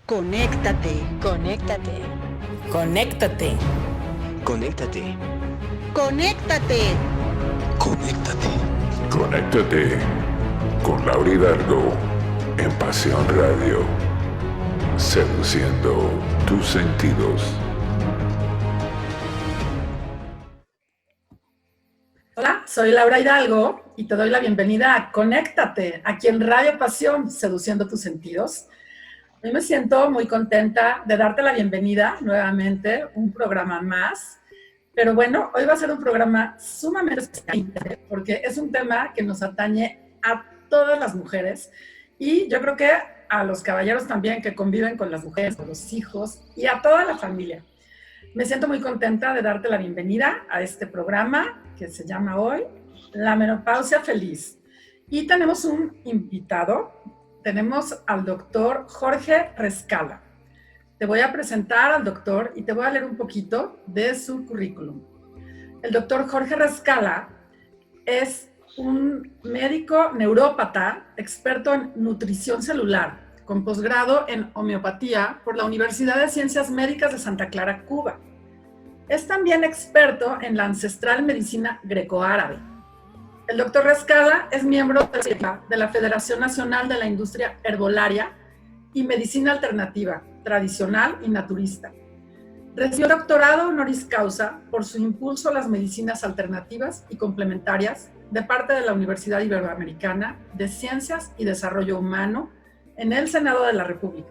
Conéctate. Conéctate. Conéctate. Conéctate. Conéctate. Conéctate. Conéctate con Laura Hidalgo en Pasión Radio, seduciendo tus sentidos. Hola, soy Laura Hidalgo y te doy la bienvenida a Conéctate, aquí en Radio Pasión, seduciendo tus sentidos. Hoy me siento muy contenta de darte la bienvenida nuevamente, un programa más. Pero bueno, hoy va a ser un programa sumamente especial porque es un tema que nos atañe a todas las mujeres y yo creo que a los caballeros también que conviven con las mujeres, con los hijos y a toda la familia. Me siento muy contenta de darte la bienvenida a este programa que se llama hoy La Menopausia Feliz. Y tenemos un invitado, tenemos al doctor Jorge Rescala. Te voy a presentar al doctor y te voy a leer un poquito de su currículum. El doctor Jorge Rescala es un médico neurópata, experto en nutrición celular, con posgrado en homeopatía por la Universidad de Ciencias Médicas de Santa Clara, Cuba. Es también experto en la ancestral medicina grecoárabe. El doctor Rescala es miembro de la Federación Nacional de la Industria Herbolaria y Medicina Alternativa, Tradicional y Naturista. Recibió doctorado honoris causa por su impulso a las medicinas alternativas y complementarias de parte de la Universidad Iberoamericana de Ciencias y Desarrollo Humano en el Senado de la República.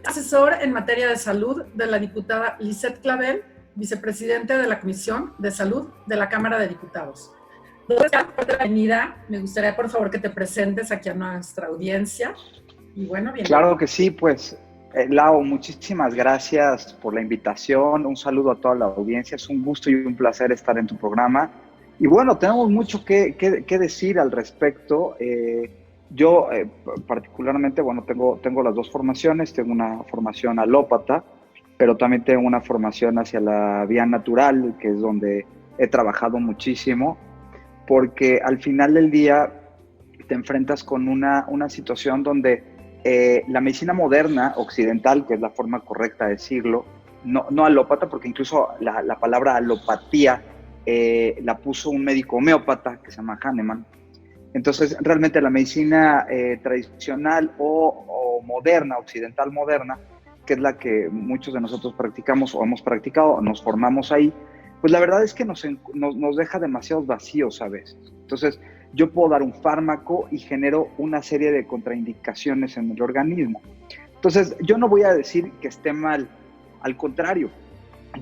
Asesor en materia de salud de la diputada Lisette Clavel, vicepresidente de la Comisión de Salud de la Cámara de Diputados. Bienvenida, me gustaría por favor que te presentes aquí a nuestra audiencia. Y bueno, bien. Claro que sí, pues Lau, muchísimas gracias por la invitación, un saludo a toda la audiencia, es un gusto y un placer estar en tu programa. Y bueno, tenemos mucho que decir al respecto. Yo particularmente, bueno, tengo las dos formaciones, tengo una formación alópata, pero también tengo una formación hacia la vía natural, que es donde he trabajado muchísimo, porque al final del día te enfrentas con una situación donde la medicina moderna, occidental, que es la forma correcta de decirlo, no alópata, porque incluso la palabra alopatía la puso un médico homeópata que se llama Hahnemann. Entonces, realmente la medicina tradicional o moderna, occidental moderna, que es la que muchos de nosotros practicamos o hemos practicado, o nos formamos ahí, pues la verdad es que nos deja demasiados vacíos a veces. Entonces, yo puedo dar un fármaco y genero una serie de contraindicaciones en el organismo. Entonces, yo no voy a decir que esté mal, al contrario,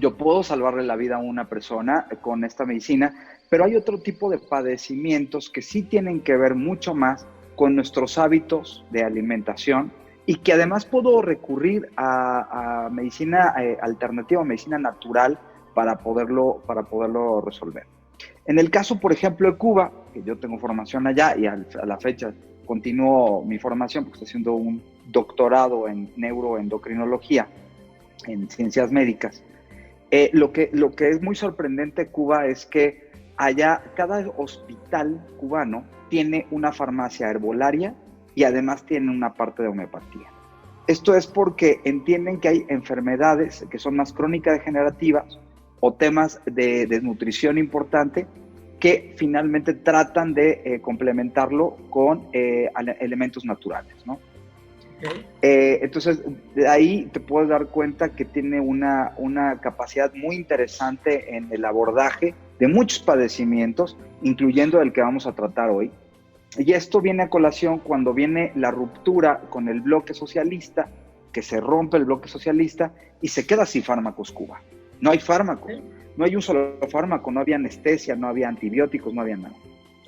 yo puedo salvarle la vida a una persona con esta medicina, pero hay otro tipo de padecimientos que sí tienen que ver mucho más con nuestros hábitos de alimentación y que además puedo recurrir a medicina alternativa, medicina natural para poderlo resolver. En el caso, por ejemplo, de Cuba, que yo tengo formación allá y a la fecha continúo mi formación porque estoy haciendo un doctorado en neuroendocrinología, en ciencias médicas. Lo que es muy sorprendente de Cuba es que allá cada hospital cubano tiene una farmacia herbolaria y además tiene una parte de homeopatía. Esto es porque entienden que hay enfermedades que son más crónicas degenerativas o temas de desnutrición importante que finalmente tratan de complementarlo con elementos naturales, ¿no? Okay. Entonces, de ahí te puedes dar cuenta que tiene una capacidad muy interesante en el abordaje de muchos padecimientos, incluyendo el que vamos a tratar hoy. Y esto viene a colación cuando viene la ruptura con el bloque socialista, que se rompe el bloque socialista y se queda sin fármacos Cuba. No hay fármacos, no hay un solo fármaco, no había anestesia, no había antibióticos, no había nada.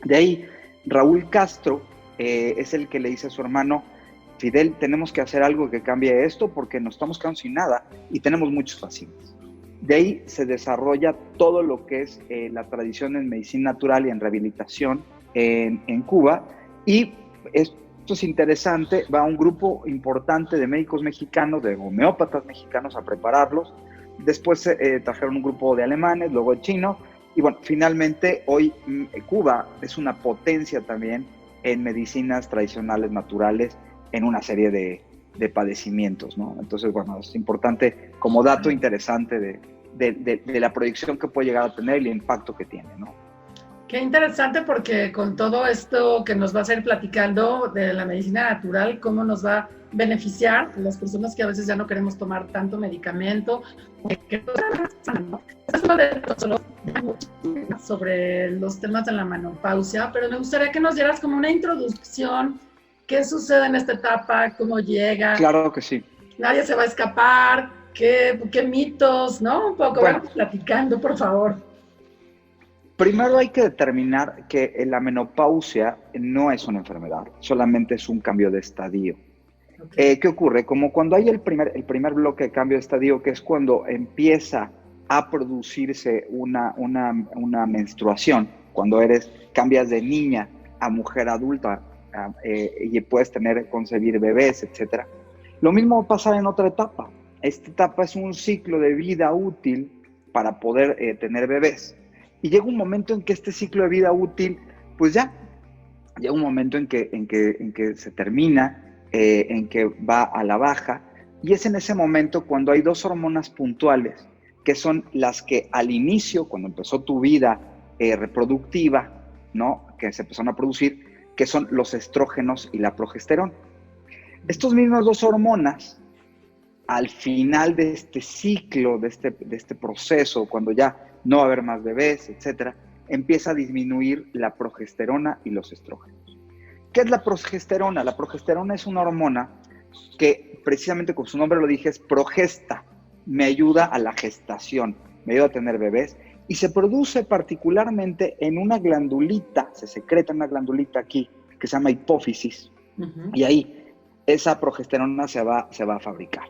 De ahí, Raúl Castro es el que le dice a su hermano, Fidel, tenemos que hacer algo que cambie esto porque nos estamos quedando sin nada y tenemos muchos pacientes. De ahí se desarrolla todo lo que es la tradición en medicina natural y en rehabilitación en Cuba, y esto es interesante, va un grupo importante de médicos mexicanos, de homeópatas mexicanos a prepararlos, después trajeron un grupo de alemanes, luego de chinos, y bueno, finalmente hoy Cuba es una potencia también en medicinas tradicionales naturales en una serie de padecimientos, ¿no? Entonces, bueno, es importante como dato interesante de la proyección que puede llegar a tener y el impacto que tiene, ¿no? Qué interesante, porque con todo esto que nos vas a ir platicando de la medicina natural, cómo nos va a beneficiar a las personas que a veces ya no queremos tomar tanto medicamento, ¿no? Sobre los temas de la menopausia, pero me gustaría que nos dieras como una introducción. ¿Qué sucede en esta etapa? ¿Cómo llega? Claro que sí. Nadie se va a escapar. ¿Qué mitos, no? Un poco, Bueno, vamos platicando, por favor. Primero hay que determinar que la menopausia no es una enfermedad, solamente es un cambio de estadio. Okay. ¿Qué ocurre? Como cuando hay el primer bloque de cambio de estadio, que es cuando empieza a producirse una menstruación, cuando cambias de niña a mujer adulta y puedes concebir bebés, etc. Lo mismo va a pasar en otra etapa. Esta etapa es un ciclo de vida útil para poder tener bebés. Y llega un momento en que este ciclo de vida útil, pues ya, llega un momento en que se termina, en que va a la baja, y es en ese momento cuando hay dos hormonas puntuales, que son las que al inicio, cuando empezó tu vida reproductiva, ¿no?, que se empezaron a producir, que son los estrógenos y la progesterona. Estos mismos dos hormonas, al final de este ciclo, de este proceso, cuando ya no va a haber más bebés, etcétera, empieza a disminuir la progesterona y los estrógenos. ¿Qué es la progesterona? La progesterona es una hormona que, precisamente como su nombre lo dije, es progesta, me ayuda a la gestación, me ayuda a tener bebés, y se produce particularmente en una glandulita, se secreta en una glandulita aquí, que se llama hipófisis, y ahí esa progesterona se va a fabricar.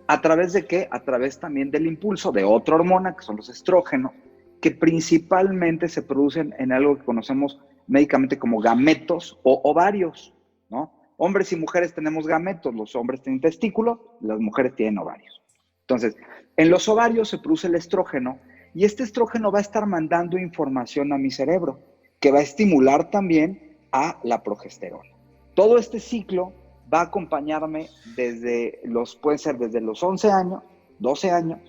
¿A través de qué? A través también del impulso de otra hormona, que son los estrógenos, que principalmente se producen en algo que conocemos médicamente como gametos o ovarios, ¿no? Hombres y mujeres tenemos gametos, los hombres tienen testículos, las mujeres tienen ovarios. Entonces, en los ovarios se produce el estrógeno, y este estrógeno va a estar mandando información a mi cerebro, que va a estimular también a la progesterona. Todo este ciclo va a acompañarme pueden ser desde los 11 años, 12 años,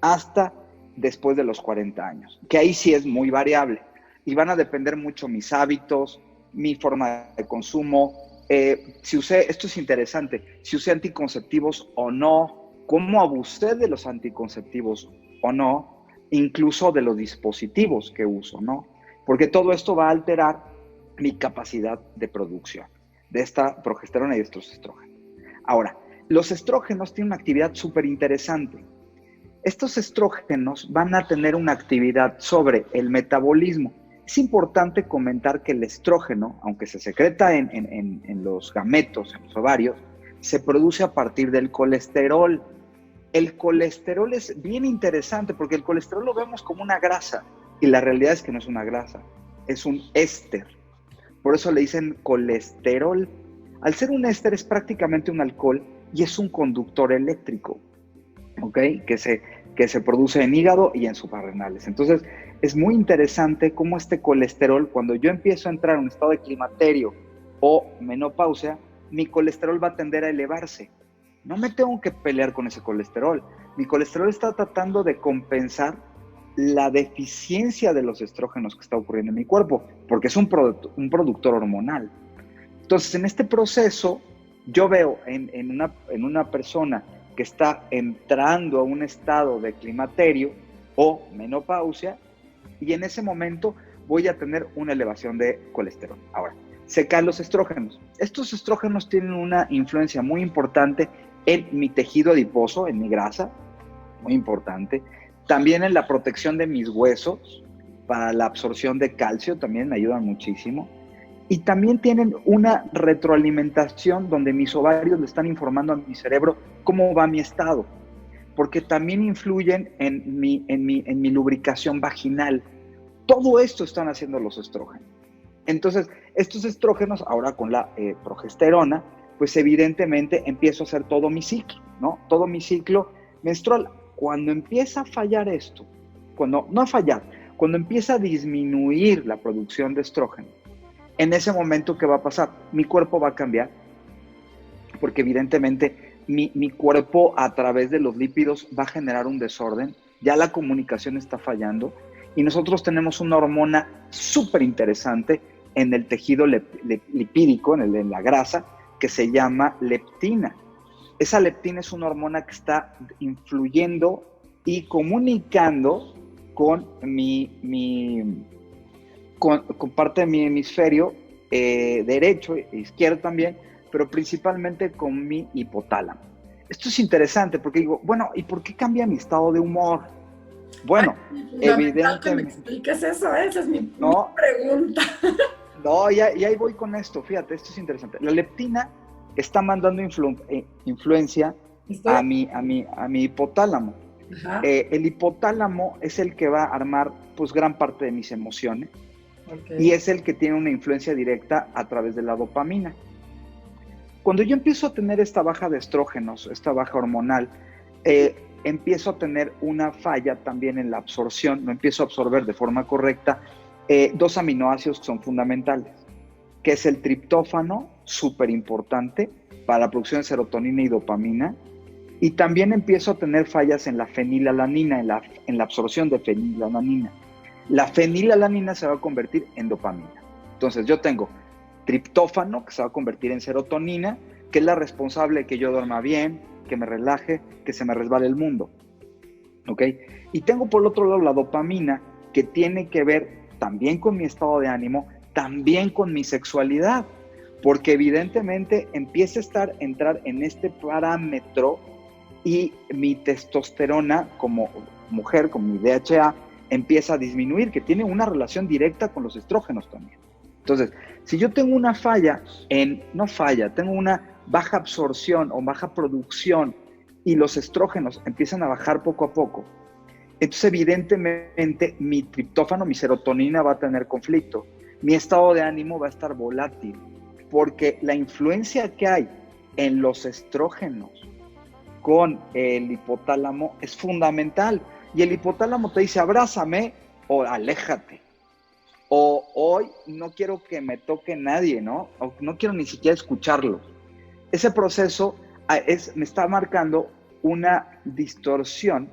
hasta después de los 40 años, que ahí sí es muy variable, y van a depender mucho mis hábitos, mi forma de consumo, esto es interesante, si usé anticonceptivos o no, cómo abusé de los anticonceptivos o no, incluso de los dispositivos que uso, ¿no? Porque todo esto va a alterar mi capacidad de producción de esta progesterona y de estos estrógenos. Ahora, los estrógenos tienen una actividad súper interesante. Estos estrógenos van a tener una actividad sobre el metabolismo. Es importante comentar que el estrógeno, aunque se secreta en los gametos, en los ovarios, se produce a partir del colesterol. El colesterol es bien interesante porque el colesterol lo vemos como una grasa, y la realidad es que no es una grasa, es un éster. Por eso le dicen colesterol. Al ser un éster es prácticamente un alcohol y es un conductor eléctrico, ¿ok? Que se produce en hígado y en suprarrenales. Entonces, es muy interesante cómo este colesterol, cuando yo empiezo a entrar en un estado de climaterio o menopausia, mi colesterol va a tender a elevarse. No me tengo que pelear con ese colesterol. Mi colesterol está tratando de compensar la deficiencia de los estrógenos que está ocurriendo en mi cuerpo, porque es un productor hormonal. Entonces, en este proceso, yo veo en una persona que está entrando a un estado de climaterio o menopausia, y en ese momento voy a tener una elevación de colesterol. Ahora, se caen los estrógenos. Estos estrógenos tienen una influencia muy importante en mi tejido adiposo, en mi grasa, muy importante. También en la protección de mis huesos, para la absorción de calcio, también me ayudan muchísimo. Y también tienen una retroalimentación donde mis ovarios le están informando a mi cerebro cómo va mi estado, porque también influyen en mi lubricación vaginal. Todo esto están haciendo los estrógenos. Entonces, estos estrógenos, ahora con la progesterona, pues evidentemente empiezo a hacer todo mi ciclo, ¿no? Todo mi ciclo menstrual. Cuando empieza a fallar esto, cuando empieza a disminuir la producción de estrógeno, en ese momento, ¿qué va a pasar? Mi cuerpo va a cambiar, porque evidentemente mi cuerpo a través de los lípidos va a generar un desorden, ya la comunicación está fallando y nosotros tenemos una hormona súper interesante en el tejido lipídico, en la grasa, que se llama leptina. Esa leptina es una hormona que está influyendo y comunicando con con parte de mi hemisferio derecho e izquierdo también, pero principalmente con mi hipotálamo. Esto es interesante porque digo, bueno, ¿y por qué cambia mi estado de humor? Bueno, evidentemente... Que me expliques eso, esa es mi No. pregunta. No, y ahí voy con esto, fíjate, esto es interesante. La leptina está mandando influencia a mi hipotálamo. El hipotálamo es el que va a armar pues gran parte de mis emociones y es el que tiene una influencia directa a través de la dopamina. Cuando yo empiezo a tener esta baja de estrógenos, esta baja hormonal, empiezo a tener una falla también en la absorción, no empiezo a absorber de forma correcta dos aminoácidos que son fundamentales, que es el triptófano, súper importante para la producción de serotonina y dopamina, y también empiezo a tener fallas en la fenilalanina, en la absorción de fenilalanina. La fenilalanina se va a convertir en dopamina. Entonces yo tengo triptófano, que se va a convertir en serotonina, que es la responsable de que yo duerma bien, que me relaje, que se me resbale el mundo. ¿Ok? Y tengo por el otro lado la dopamina, que tiene que ver también con mi estado de ánimo, también con mi sexualidad, porque evidentemente empieza a entrar en este parámetro y mi testosterona como mujer, como mi DHA, empieza a disminuir, que tiene una relación directa con los estrógenos también. Entonces, si yo tengo una tengo una baja absorción o baja producción y los estrógenos empiezan a bajar poco a poco, entonces evidentemente mi triptófano, mi serotonina va a tener conflicto, mi estado de ánimo va a estar volátil, porque la influencia que hay en los estrógenos con el hipotálamo es fundamental. Y el hipotálamo te dice, abrázame o aléjate. O hoy no quiero que me toque nadie, ¿no? O no quiero ni siquiera escucharlo. Ese proceso me está marcando una distorsión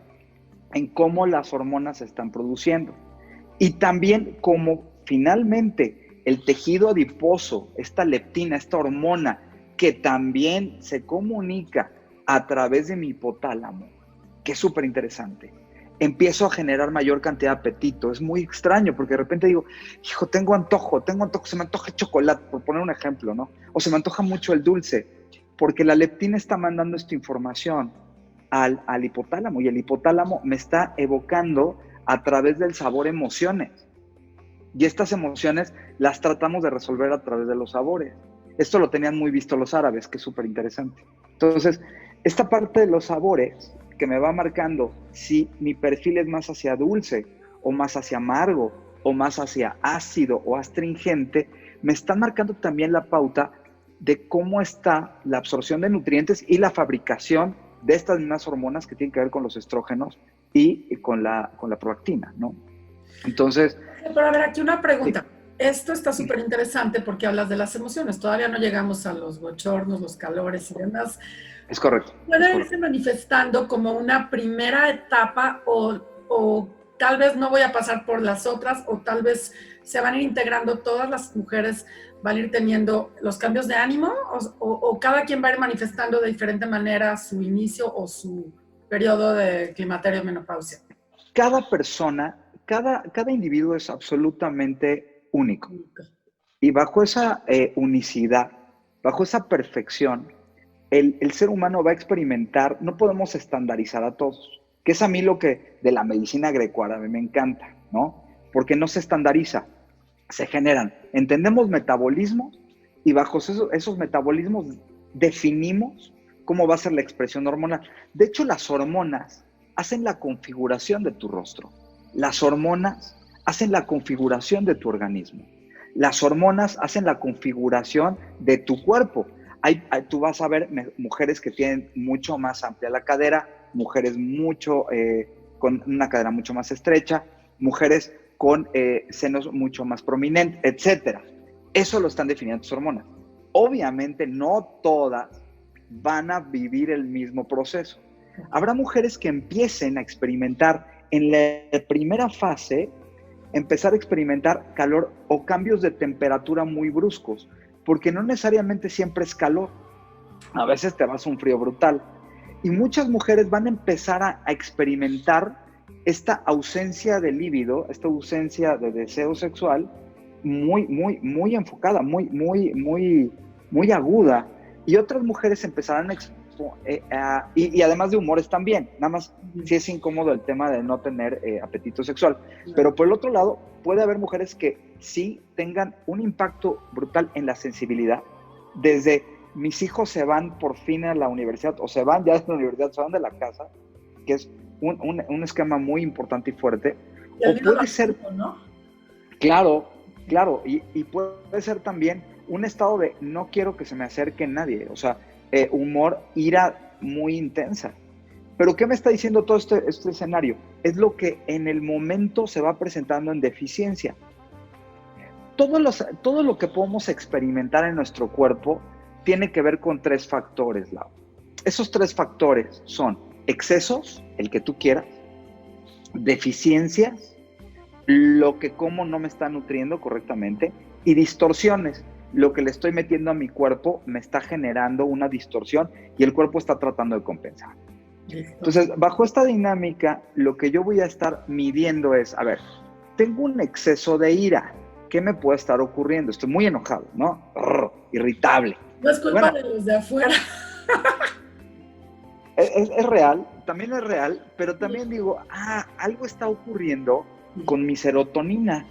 en cómo las hormonas se están produciendo. Y también cómo finalmente el tejido adiposo, esta leptina, esta hormona, que también se comunica a través de mi hipotálamo, que es súper interesante, empiezo a generar mayor cantidad de apetito. Es muy extraño porque de repente digo, hijo, tengo antojo, se me antoja el chocolate, por poner un ejemplo, ¿no? O se me antoja mucho el dulce, porque la leptina está mandando esta información al hipotálamo y el hipotálamo me está evocando a través del sabor emociones. Y estas emociones las tratamos de resolver a través de los sabores. Esto lo tenían muy visto los árabes, que es súper interesante. Entonces, esta parte de los sabores que me va marcando si mi perfil es más hacia dulce o más hacia amargo o más hacia ácido o astringente, me están marcando también la pauta de cómo está la absorción de nutrientes y la fabricación de estas mismas hormonas que tienen que ver con los estrógenos y con la prolactina, ¿no? Entonces... Pero a ver, aquí una pregunta. Sí. Esto está súper interesante porque hablas de las emociones. Todavía no llegamos a los bochornos, los calores y demás. Es correcto. Puede irse manifestando como una primera etapa o tal vez no voy a pasar por las otras o tal vez se van a ir integrando todas las mujeres, van a ir teniendo los cambios de ánimo o cada quien va a ir manifestando de diferente manera su inicio o su periodo de climaterio o menopausia. Cada persona, cada individuo es absolutamente único. Y bajo esa unicidad, bajo esa perfección, el ser humano va a experimentar, no podemos estandarizar a todos, que es a mí lo que de la medicina grecoárabe me encanta, ¿no? Porque no se estandariza, se generan, entendemos metabolismos y bajo esos metabolismos definimos cómo va a ser la expresión hormonal. De hecho, las hormonas hacen la configuración de tu rostro, las hormonas hacen la configuración de tu organismo, las hormonas hacen la configuración de tu cuerpo. Tú vas a ver mujeres que tienen mucho más amplia la cadera, mujeres con una cadera mucho más estrecha, mujeres con senos mucho más prominentes, etc. Eso lo están definiendo tus hormonas. Obviamente no todas van a vivir el mismo proceso. Habrá mujeres que empiecen a experimentar en la primera fase, empezar a experimentar calor o cambios de temperatura muy bruscos, porque no necesariamente siempre es calor. A veces te vas a un frío brutal. Y muchas mujeres van a empezar a experimentar esta ausencia de líbido, esta ausencia de deseo sexual muy enfocada, muy aguda. Y otras mujeres empezarán y además de humores también, nada más si es incómodo el tema de no tener apetito sexual. Pero por el otro lado, puede haber mujeres que sí tengan un impacto brutal en la sensibilidad, desde mis hijos se van por fin a la universidad, o se van ya de la universidad, se van de la casa, que es un esquema muy importante y fuerte. O puede ser, ¿no? Claro, y puede ser también un estado de no quiero que se me acerque nadie, o sea, humor, ira muy intensa. Pero ¿qué me está diciendo todo este escenario? Es lo que en el momento se va presentando en deficiencia. Todo lo que podemos experimentar en nuestro cuerpo tiene que ver con 3 factores, Lau. Esos 3 factores son excesos, el que tú quieras, deficiencias, lo que como no me está nutriendo correctamente, y distorsiones, lo que le estoy metiendo a mi cuerpo me está generando una distorsión y el cuerpo está tratando de compensar. Entonces, bajo esta dinámica, lo que yo voy a estar midiendo es, a ver, tengo un exceso de ira, ¿qué me puede estar ocurriendo? Estoy muy enojado, ¿no? Irritable. No es culpa de los de afuera. Es real, también es real, pero también digo, algo está ocurriendo con mi serotonina,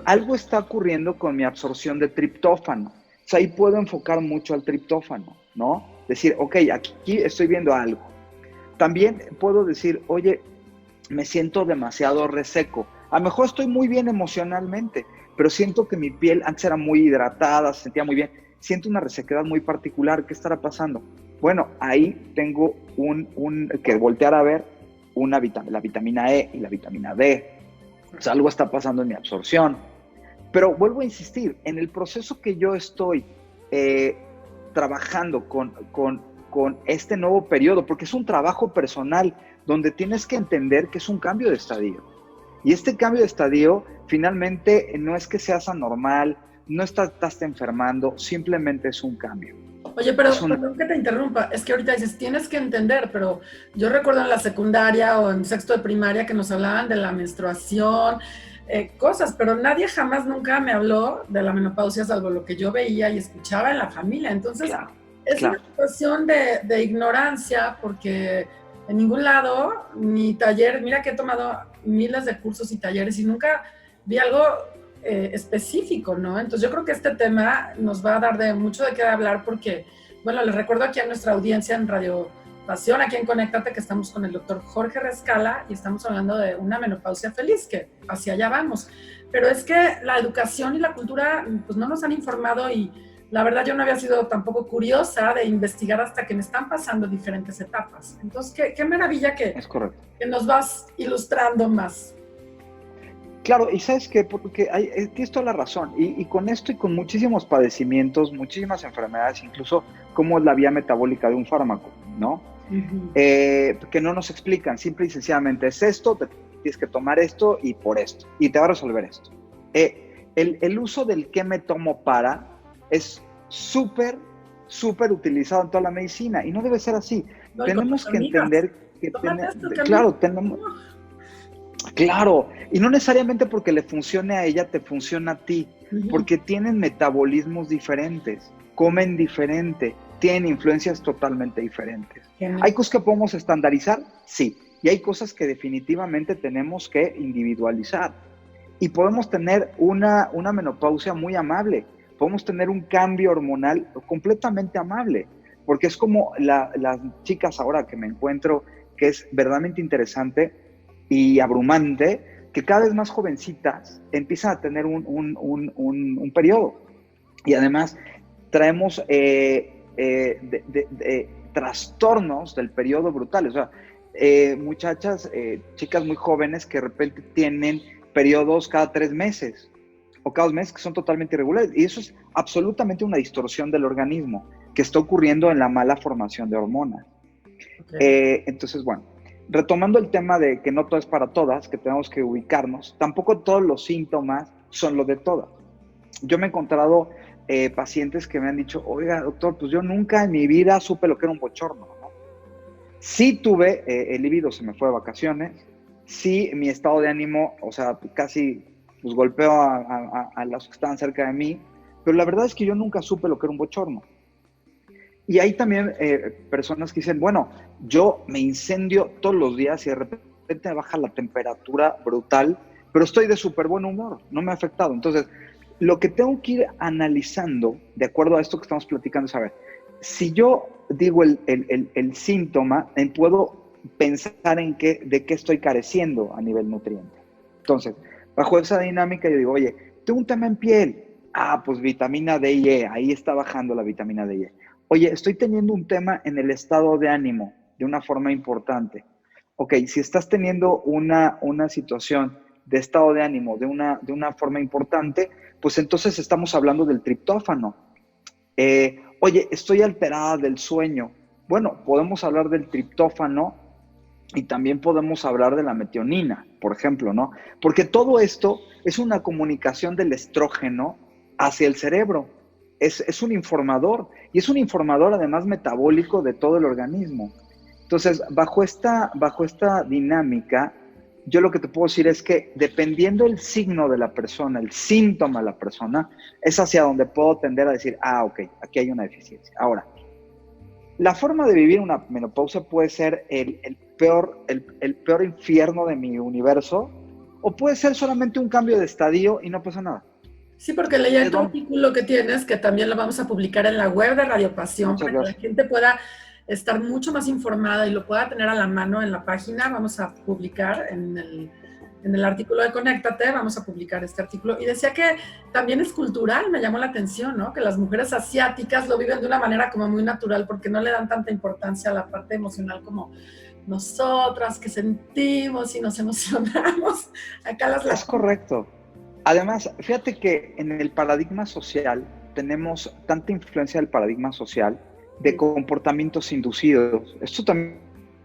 algo está ocurriendo con mi absorción de triptófano. O sea, ahí puedo enfocar mucho al triptófano, ¿no? Decir, ok, aquí estoy viendo algo. También puedo decir, oye, me siento demasiado reseco. A lo mejor estoy muy bien emocionalmente, pero siento que mi piel antes era muy hidratada, se sentía muy bien. Siento una resequedad muy particular. ¿Qué estará pasando? Bueno, ahí tengo que voltear a ver la vitamina E y la vitamina D. O sea, algo está pasando en mi absorción. Pero vuelvo a insistir, en el proceso que yo estoy trabajando con este nuevo periodo, porque es un trabajo personal donde tienes que entender que es un cambio de estadio. Y este cambio de estadio finalmente no es que seas anormal, no estás enfermando, simplemente es un cambio. Oye, pero perdón que te interrumpa, es que ahorita dices, tienes que entender, pero yo recuerdo en la secundaria o en sexto de primaria que nos hablaban de la menstruación, cosas, pero nadie jamás nunca me habló de la menopausia, salvo lo que yo veía y escuchaba en la familia. Entonces, es una situación de ignorancia, porque en ningún lado, ni taller, mira que he tomado miles de cursos y talleres y nunca vi algo específico, ¿no? Entonces yo creo que este tema nos va a dar mucho de qué hablar, porque, bueno, les recuerdo aquí a nuestra audiencia en Radio Pasión, aquí en Conéctate, que estamos con el doctor Jorge Rescala y estamos hablando de una menopausia feliz, que hacia allá vamos. Pero es que la educación y la cultura pues no nos han informado, y la verdad yo no había sido tampoco curiosa de investigar hasta que me están pasando diferentes etapas. Entonces, qué maravilla que nos vas ilustrando más. Claro, y ¿sabes qué? Porque tienes toda la razón, y con esto y con muchísimos padecimientos, muchísimas enfermedades, incluso cómo es la vía metabólica de un fármaco, ¿no? Uh-huh. Que no nos explican, simple y sencillamente es esto, tienes que tomar esto y por esto, y te va a resolver esto. El uso del qué me tomo para es súper utilizado en toda la medicina, y no debe ser así. No, tenemos que entender que Claro, y no necesariamente porque le funcione a ella, te funciona a ti, porque tienen metabolismos diferentes, comen diferente, tienen influencias totalmente diferentes. ¿Hay cosas que podemos estandarizar? Sí, y hay cosas que definitivamente tenemos que individualizar. Y podemos tener una menopausia muy amable, podemos tener un cambio hormonal completamente amable, porque es como las chicas ahora que me encuentro, que es verdaderamente interesante y abrumante, que cada vez más jovencitas empiezan a tener un periodo. Y además traemos trastornos del periodo brutales. O sea, muchachas, chicas muy jóvenes que de repente tienen periodos cada 3 meses o cada 2 meses que son totalmente irregulares. Y eso es absolutamente una distorsión del organismo que está ocurriendo en la mala formación de hormonas. Entonces, bueno, retomando el tema de que no todo es para todas, que tenemos que ubicarnos, tampoco todos los síntomas son los de todas. Yo me he encontrado pacientes que me han dicho, oiga, doctor, pues yo nunca en mi vida supe lo que era un bochorno, ¿no? Sí tuve, el libido se me fue de vacaciones, sí mi estado de ánimo, o sea, casi pues golpeo a los que estaban cerca de mí, pero la verdad es que yo nunca supe lo que era un bochorno. Y hay también personas que dicen, bueno, yo me incendio todos los días y de repente me baja la temperatura brutal, pero estoy de súper buen humor, no me ha afectado. Entonces, lo que tengo que ir analizando, de acuerdo a esto que estamos platicando, es, a ver, si yo digo el síntoma, puedo pensar en de qué estoy careciendo a nivel nutriente. Entonces, bajo esa dinámica yo digo, oye, tengo un tema en piel. Ah, pues vitamina D y E, ahí está bajando la vitamina D y E. Oye, estoy teniendo un tema en el estado de ánimo de una forma importante. Ok, si estás teniendo una situación de estado de ánimo de una forma importante, pues entonces estamos hablando del triptófano. Oye, estoy alterada del sueño. Bueno, podemos hablar del triptófano y también podemos hablar de la metionina, por ejemplo, ¿no? Porque todo esto es una comunicación del estrógeno hacia el cerebro. Es un informador, y es un informador además metabólico de todo el organismo. Entonces, bajo esta dinámica, yo lo que te puedo decir es que dependiendo el signo de la persona, el síntoma de la persona, es hacia donde puedo tender a decir, ah, ok, aquí hay una deficiencia. Ahora, la forma de vivir una menopausia puede ser el peor infierno de mi universo, o puede ser solamente un cambio de estadio y no pasa nada. Sí, porque leí el artículo que tienes, que también lo vamos a publicar en la web de Radio Pasión, para que la gente pueda estar mucho más informada y lo pueda tener a la mano en la página. Vamos a publicar en el artículo de Conéctate, vamos a publicar este artículo. Y decía que también es cultural, me llamó la atención, ¿no? Que las mujeres asiáticas lo viven de una manera como muy natural, porque no le dan tanta importancia a la parte emocional como nosotras, que sentimos y nos emocionamos. Acá Es correcto. Además, fíjate que en el paradigma social tenemos tanta influencia del paradigma social de comportamientos inducidos. Esto también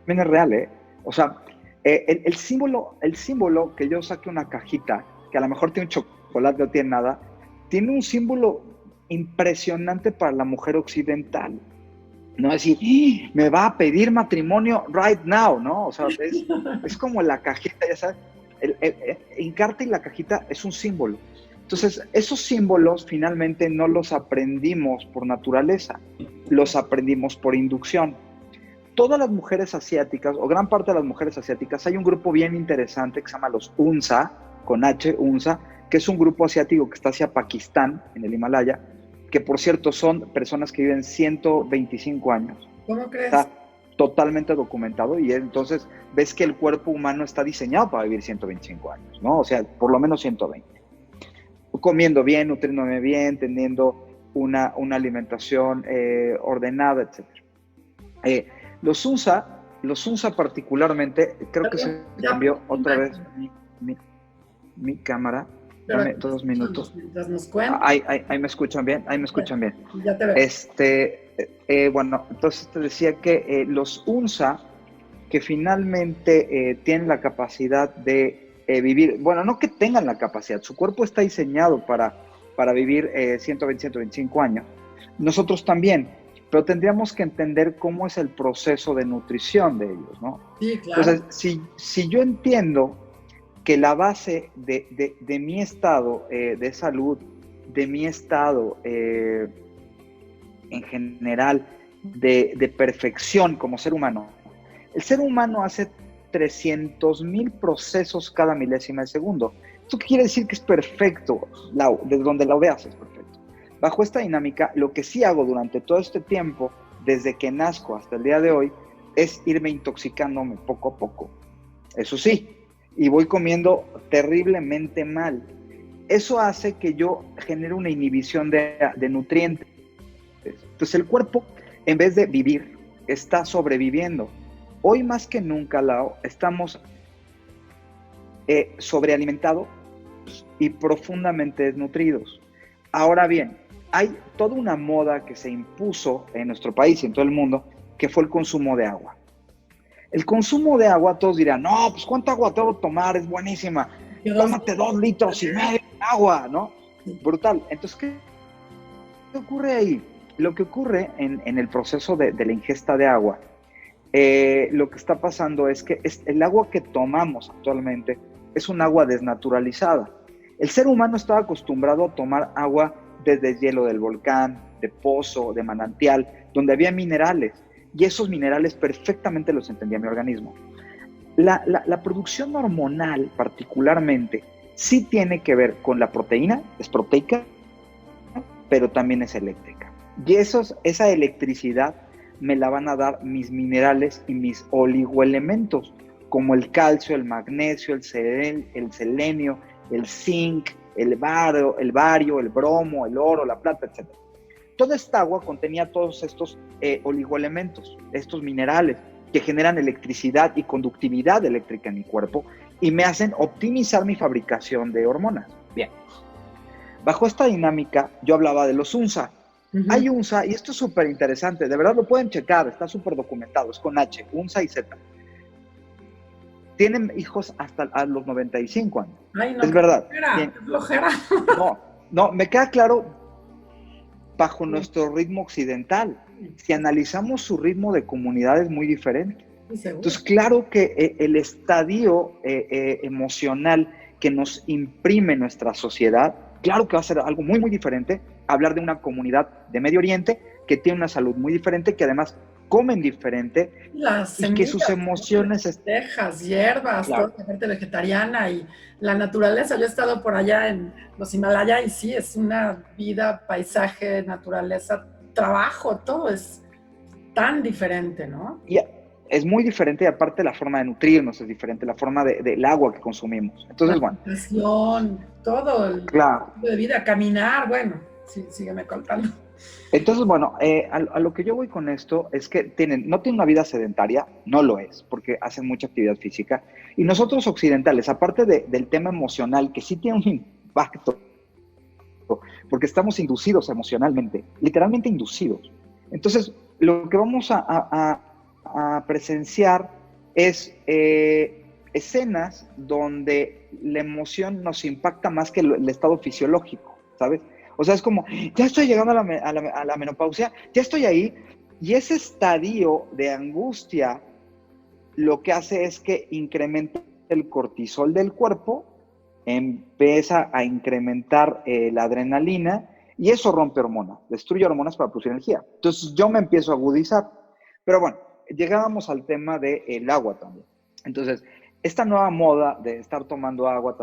es real, ¿eh? O sea, el símbolo que yo saque una cajita, que a lo mejor tiene un chocolate, no tiene nada, tiene un símbolo impresionante para la mujer occidental. No decir, me va a pedir matrimonio right now, ¿no? O sea, es como la cajita, ya sabes. El carta y la cajita es un símbolo. Entonces, esos símbolos finalmente no los aprendimos por naturaleza, los aprendimos por inducción. Todas las mujeres asiáticas, o gran parte de las mujeres asiáticas, hay un grupo bien interesante que se llama los Hunza, con H, Hunza, que es un grupo asiático que está hacia Pakistán, en el Himalaya, que por cierto son personas que viven 125 años. ¿Cómo crees? Está totalmente documentado, y entonces ves que el cuerpo humano está diseñado para vivir 125 años, ¿no? O sea, por lo menos 120. Comiendo bien, nutriéndome bien, teniendo una alimentación ordenada, etc. Los Hunza particularmente, creo que se cambió otra vez mi cámara. Dame 2 minutos. Mientras nos cuentan. Ahí me escuchan bien, ahí me escuchan bien. Ya te veo. Bueno, entonces te decía que los Hunza, que finalmente tienen la capacidad de vivir, bueno, no que tengan la capacidad, su cuerpo está diseñado para vivir 120, 125 años. Nosotros también, pero tendríamos que entender cómo es el proceso de nutrición de ellos, ¿no? Sí, claro. Entonces, si yo entiendo que la base de mi estado de salud, de mi estado en general de perfección como ser humano, el ser humano hace 300,000 procesos cada milésima de segundo. ¿Esto qué quiere decir? Que es perfecto, desde donde lo veas es perfecto. Bajo esta dinámica, lo que sí hago durante todo este tiempo, desde que nazco hasta el día de hoy, es irme intoxicándome poco a poco. Eso sí, y voy comiendo terriblemente mal. Eso hace que yo genere una inhibición de nutrientes. Entonces el cuerpo, en vez de vivir, está sobreviviendo. Hoy más que nunca, Lau, estamos sobrealimentados y profundamente desnutridos. Ahora bien, hay toda una moda que se impuso en nuestro país y en todo el mundo, que fue el consumo de agua. El consumo de agua, todos dirán, no, pues ¿cuánta agua tengo que tomar? Es buenísima. Tómate 2,5 litros de agua, ¿no? Brutal. Entonces, ¿qué ocurre ahí? Lo que ocurre en el proceso de la ingesta de agua, lo que está pasando es que el agua que tomamos actualmente es un agua desnaturalizada. El ser humano estaba acostumbrado a tomar agua desde el hielo del volcán, de pozo, de manantial, donde había minerales, y esos minerales perfectamente los entendía mi organismo. La producción hormonal, particularmente, sí tiene que ver con la proteína, es proteica, pero también es eléctrica. Y esa electricidad me la van a dar mis minerales y mis oligoelementos, como el calcio, el magnesio, el selenio, el zinc, el bario, el bromo, el oro, la plata, etc. Toda esta agua contenía todos estos oligoelementos, estos minerales que generan electricidad y conductividad eléctrica en mi cuerpo y me hacen optimizar mi fabricación de hormonas. Bien, bajo esta dinámica yo hablaba de los UNSA. Hay UNSA, y esto es súper interesante, de verdad lo pueden checar, está súper documentado, es con H, UNSA y Z. Tienen hijos hasta a los 95 años. Ay, no, es verdad. Qué flojera. No, me queda claro bajo nuestro ritmo occidental. Si analizamos su ritmo de comunidad es muy diferente. Entonces, claro que el estadio emocional que nos imprime nuestra sociedad, claro que va a ser algo muy, muy diferente hablar de una comunidad de Medio Oriente que tiene una salud muy diferente, que además comen diferente y que sus emociones... Lentejas, hierbas, claro. Toda la parte vegetariana y la naturaleza. Yo he estado por allá en los Himalayas y sí, es una vida, paisaje, naturaleza, trabajo, todo es tan diferente, ¿no? Y es muy diferente y aparte la forma de nutrirnos es diferente, la forma del agua que consumimos. Entonces, bueno. Todo el claro. tipo de vida, caminar, bueno, sí, sígueme contando. Entonces, bueno, a lo que yo voy con esto es que no tienen una vida sedentaria, no lo es, porque hacen mucha actividad física. Y nosotros occidentales, aparte del tema emocional, que sí tiene un impacto, porque estamos inducidos emocionalmente, literalmente inducidos. Entonces, lo que vamos a presenciar es escenas donde la emoción nos impacta más que el estado fisiológico, ¿sabes? O sea, es como, ya estoy llegando a la menopausia, ya estoy ahí, y ese estadio de angustia lo que hace es que incrementa el cortisol del cuerpo, empieza a incrementar la adrenalina, y eso rompe hormonas, destruye hormonas para producir energía. Entonces yo me empiezo a agudizar. Pero bueno, llegábamos al tema del agua también. Entonces, esta nueva moda de estar tomando agua,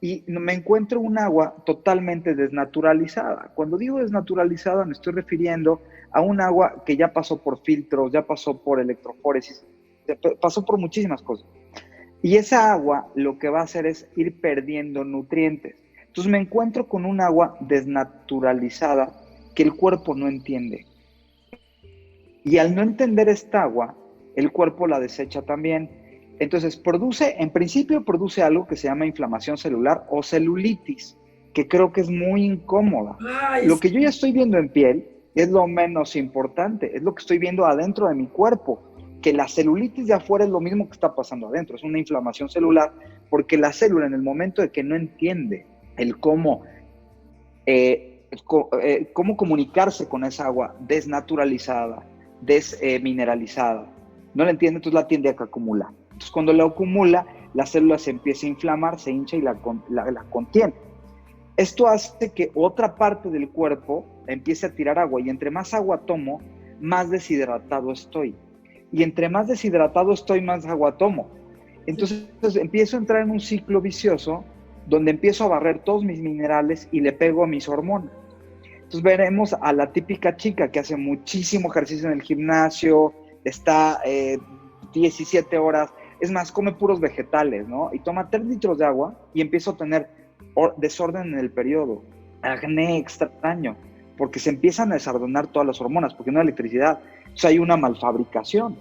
y me encuentro un agua totalmente desnaturalizada. Cuando digo desnaturalizada me estoy refiriendo a un agua que ya pasó por filtros, ya pasó por electroforesis, pasó por muchísimas cosas. Y esa agua lo que va a hacer es ir perdiendo nutrientes. Entonces me encuentro con un agua desnaturalizada que el cuerpo no entiende. Y al no entender esta agua, el cuerpo la desecha también. Entonces en principio produce algo que se llama inflamación celular o celulitis, que creo que es muy incómoda. Lo que yo ya estoy viendo en piel es lo menos importante, es lo que estoy viendo adentro de mi cuerpo, que la celulitis de afuera es lo mismo que está pasando adentro, es una inflamación celular, porque la célula en el momento de que no entiende el cómo comunicarse con esa agua desnaturalizada, desmineralizada, no la entiende, entonces la tiende a acumular. Entonces, cuando la acumula, la célula se empieza a inflamar, se hincha y la contiene. Esto hace que otra parte del cuerpo empiece a tirar agua, y entre más agua tomo, más deshidratado estoy. Y entre más deshidratado estoy, más agua tomo. Entonces empiezo a entrar en un ciclo vicioso donde empiezo a barrer todos mis minerales y le pego a mis hormonas. Entonces veremos a la típica chica que hace muchísimo ejercicio en el gimnasio, está 17 horas, es más, come puros vegetales, ¿no? Y toma 3 litros de agua y empiezo a tener desorden en el periodo, acné extraño, porque se empiezan a desordenar todas las hormonas, porque no hay electricidad. Entonces hay una malfabricación.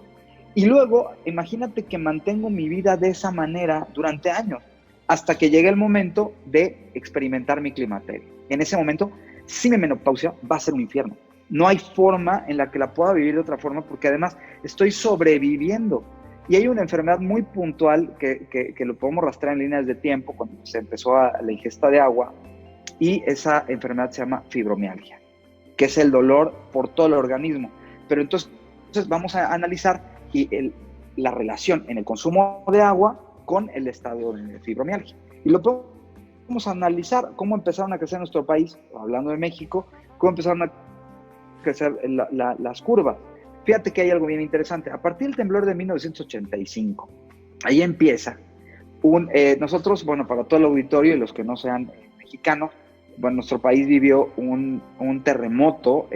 Y luego, imagínate que mantengo mi vida de esa manera durante años. hasta que llegue el momento de experimentar mi climaterio. En ese momento, si mi menopausia va a ser un infierno. No hay forma en la que la pueda vivir de otra forma, porque además estoy sobreviviendo. Y hay una enfermedad muy puntual que lo podemos rastrear en líneas de tiempo cuando se empezó la ingesta de agua, y esa enfermedad se llama fibromialgia, que es el dolor por todo el organismo. Pero entonces vamos a analizar la relación en el consumo de agua con el estado de fibromialgia. Y lo podemos analizar cómo empezaron a crecer en nuestro país, hablando de México, cómo empezaron a crecer las curvas. Fíjate que hay algo bien interesante. A partir del temblor de 1985, ahí empieza nosotros, bueno, para todo el auditorio y los que no sean mexicanos, bueno, nuestro país vivió un terremoto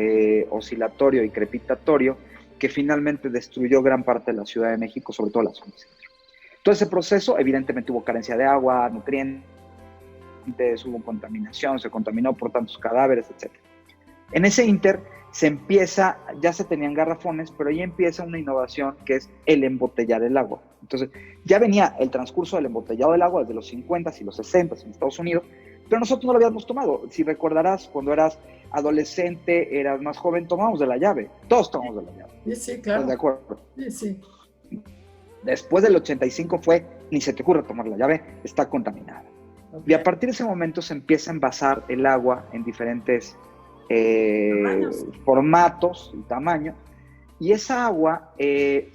oscilatorio y crepitatorio que finalmente destruyó gran parte de la Ciudad de México, sobre todo la zona centro. Todo ese proceso, evidentemente, hubo carencia de agua, nutrientes, hubo contaminación, se contaminó por tantos cadáveres, etc. En ese inter ya se tenían garrafones, pero ahí empieza una innovación que es el embotellar el agua. Entonces, ya venía el transcurso del embotellado del agua desde los 50s y los 60s en Estados Unidos, pero nosotros no lo habíamos tomado. Si recordarás, cuando eras adolescente, eras más joven, tomábamos de la llave. Todos tomamos de la llave. Sí, claro. ¿Estás de acuerdo? Sí. Después del 85 ni se te ocurre tomar la llave, está contaminada. Okay. Y a partir de ese momento se empieza a envasar el agua en diferentes formatos y tamaños, y esa agua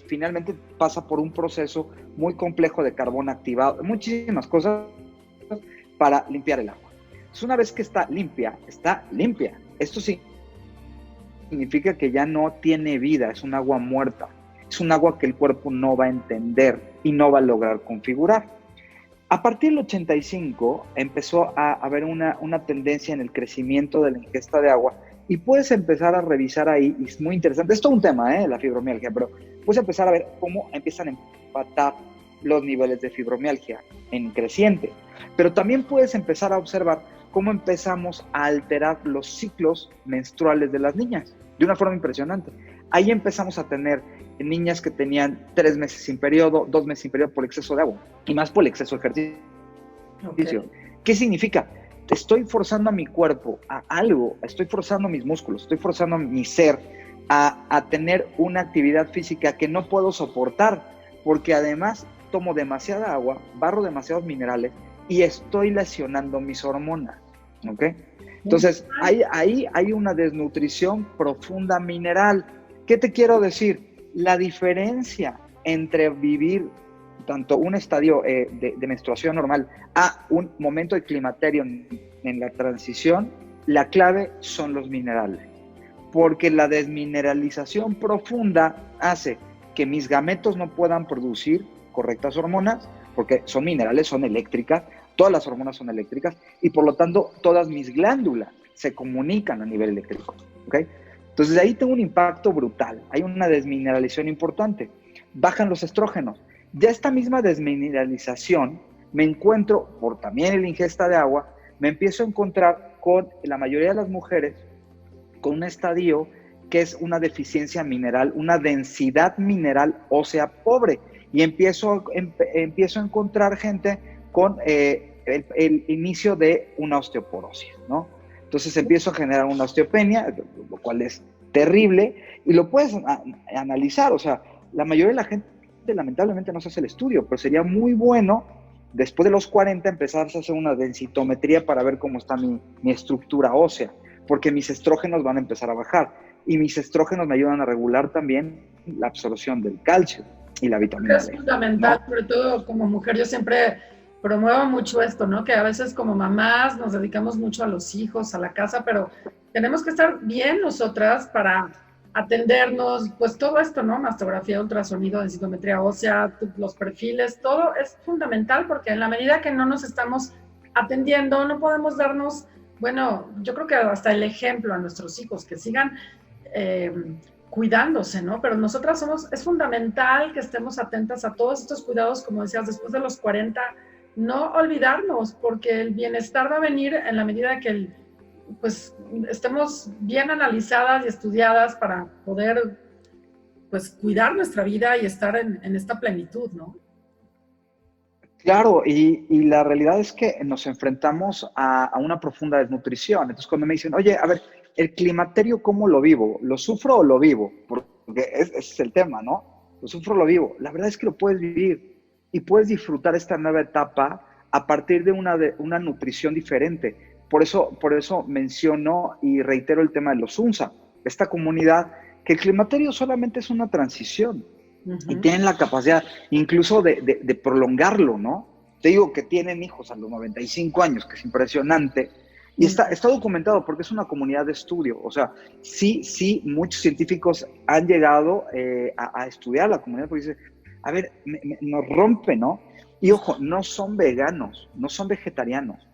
finalmente pasa por un proceso muy complejo de carbón activado, muchísimas cosas para limpiar el agua. Entonces, una vez que está limpia. Esto sí significa que ya no tiene vida, es un agua muerta, es un agua que el cuerpo no va a entender y no va a lograr configurar. A partir del 85 empezó a haber una tendencia en el crecimiento de la ingesta de agua, y puedes empezar a revisar ahí, y es muy interesante, es todo un tema, la fibromialgia, pero puedes empezar a ver cómo empiezan a empatar los niveles de fibromialgia en creciente. Pero también puedes empezar a observar cómo empezamos a alterar los ciclos menstruales de las niñas, de una forma impresionante. Ahí empezamos a tener niñas que tenían 3 meses sin periodo, 2 meses sin periodo por exceso de agua, y más por el exceso de ejercicio. Okay. ¿Qué significa? Estoy forzando a mi cuerpo a algo, estoy forzando mis músculos, estoy forzando a mi ser a tener una actividad física que no puedo soportar, porque además tomo demasiada agua, barro demasiados minerales y estoy lesionando mis hormonas, ¿ok? Entonces, ahí hay una desnutrición profunda mineral. ¿Qué te quiero decir? La diferencia entre vivir tanto un estadio de menstruación normal a un momento de climaterio en la transición, la clave son los minerales. Porque la desmineralización profunda hace que mis gametos no puedan producir correctas hormonas, porque son minerales, son eléctricas, todas las hormonas son eléctricas, y por lo tanto todas mis glándulas se comunican a nivel eléctrico, ¿ok? Entonces de ahí tengo un impacto brutal, hay una desmineralización importante, bajan los estrógenos. Ya esta misma desmineralización me encuentro, por también la ingesta de agua, me empiezo a encontrar con la mayoría de las mujeres con un estadio que es una deficiencia mineral, una densidad mineral ósea pobre, y empiezo a encontrar gente con el inicio de una osteoporosis, ¿no? Entonces empiezo a generar una osteopenia, lo cual es terrible, y lo puedes analizar. O sea, la mayoría de la gente lamentablemente no se hace el estudio, pero sería muy bueno después de los 40 empezar a hacer una densitometría para ver cómo está mi estructura ósea, porque mis estrógenos van a empezar a bajar, y mis estrógenos me ayudan a regular también la absorción del calcio y la vitamina D. Es fundamental, ¿no? Sobre todo como mujer, yo siempre promuevo mucho esto, ¿no? Que a veces como mamás nos dedicamos mucho a los hijos, a la casa, pero tenemos que estar bien nosotras para atendernos, pues todo esto, ¿no? Mastografía, ultrasonido, densitometría ósea, los perfiles, todo es fundamental, porque en la medida que no nos estamos atendiendo, no podemos darnos, bueno, yo creo que hasta el ejemplo a nuestros hijos, que sigan cuidándose, ¿no? Pero nosotras es fundamental que estemos atentas a todos estos cuidados, como decías, después de los 40, no olvidarnos, porque el bienestar va a venir en la medida que pues estemos bien analizadas y estudiadas para poder pues cuidar nuestra vida y estar en esta plenitud, ¿no? Claro, y la realidad es que nos enfrentamos a una profunda desnutrición. Entonces, cuando me dicen, oye, a ver, el climaterio, ¿cómo lo vivo? ¿Lo sufro o lo vivo? Porque ese es el tema, ¿no? ¿Lo sufro o lo vivo? La verdad es que lo puedes vivir y puedes disfrutar esta nueva etapa a partir de una nutrición diferente. Por eso menciono y reitero el tema de los UNSA, esta comunidad, que el climaterio solamente es una transición. Y tienen la capacidad incluso de prolongarlo, ¿no? Te digo que tienen hijos a los 95 años, que es impresionante, y está documentado porque es una comunidad de estudio. O sea, sí, muchos científicos han llegado a estudiar la comunidad porque dicen, a ver, nos rompe, ¿no? Y ojo, no son veganos, no son vegetarianos,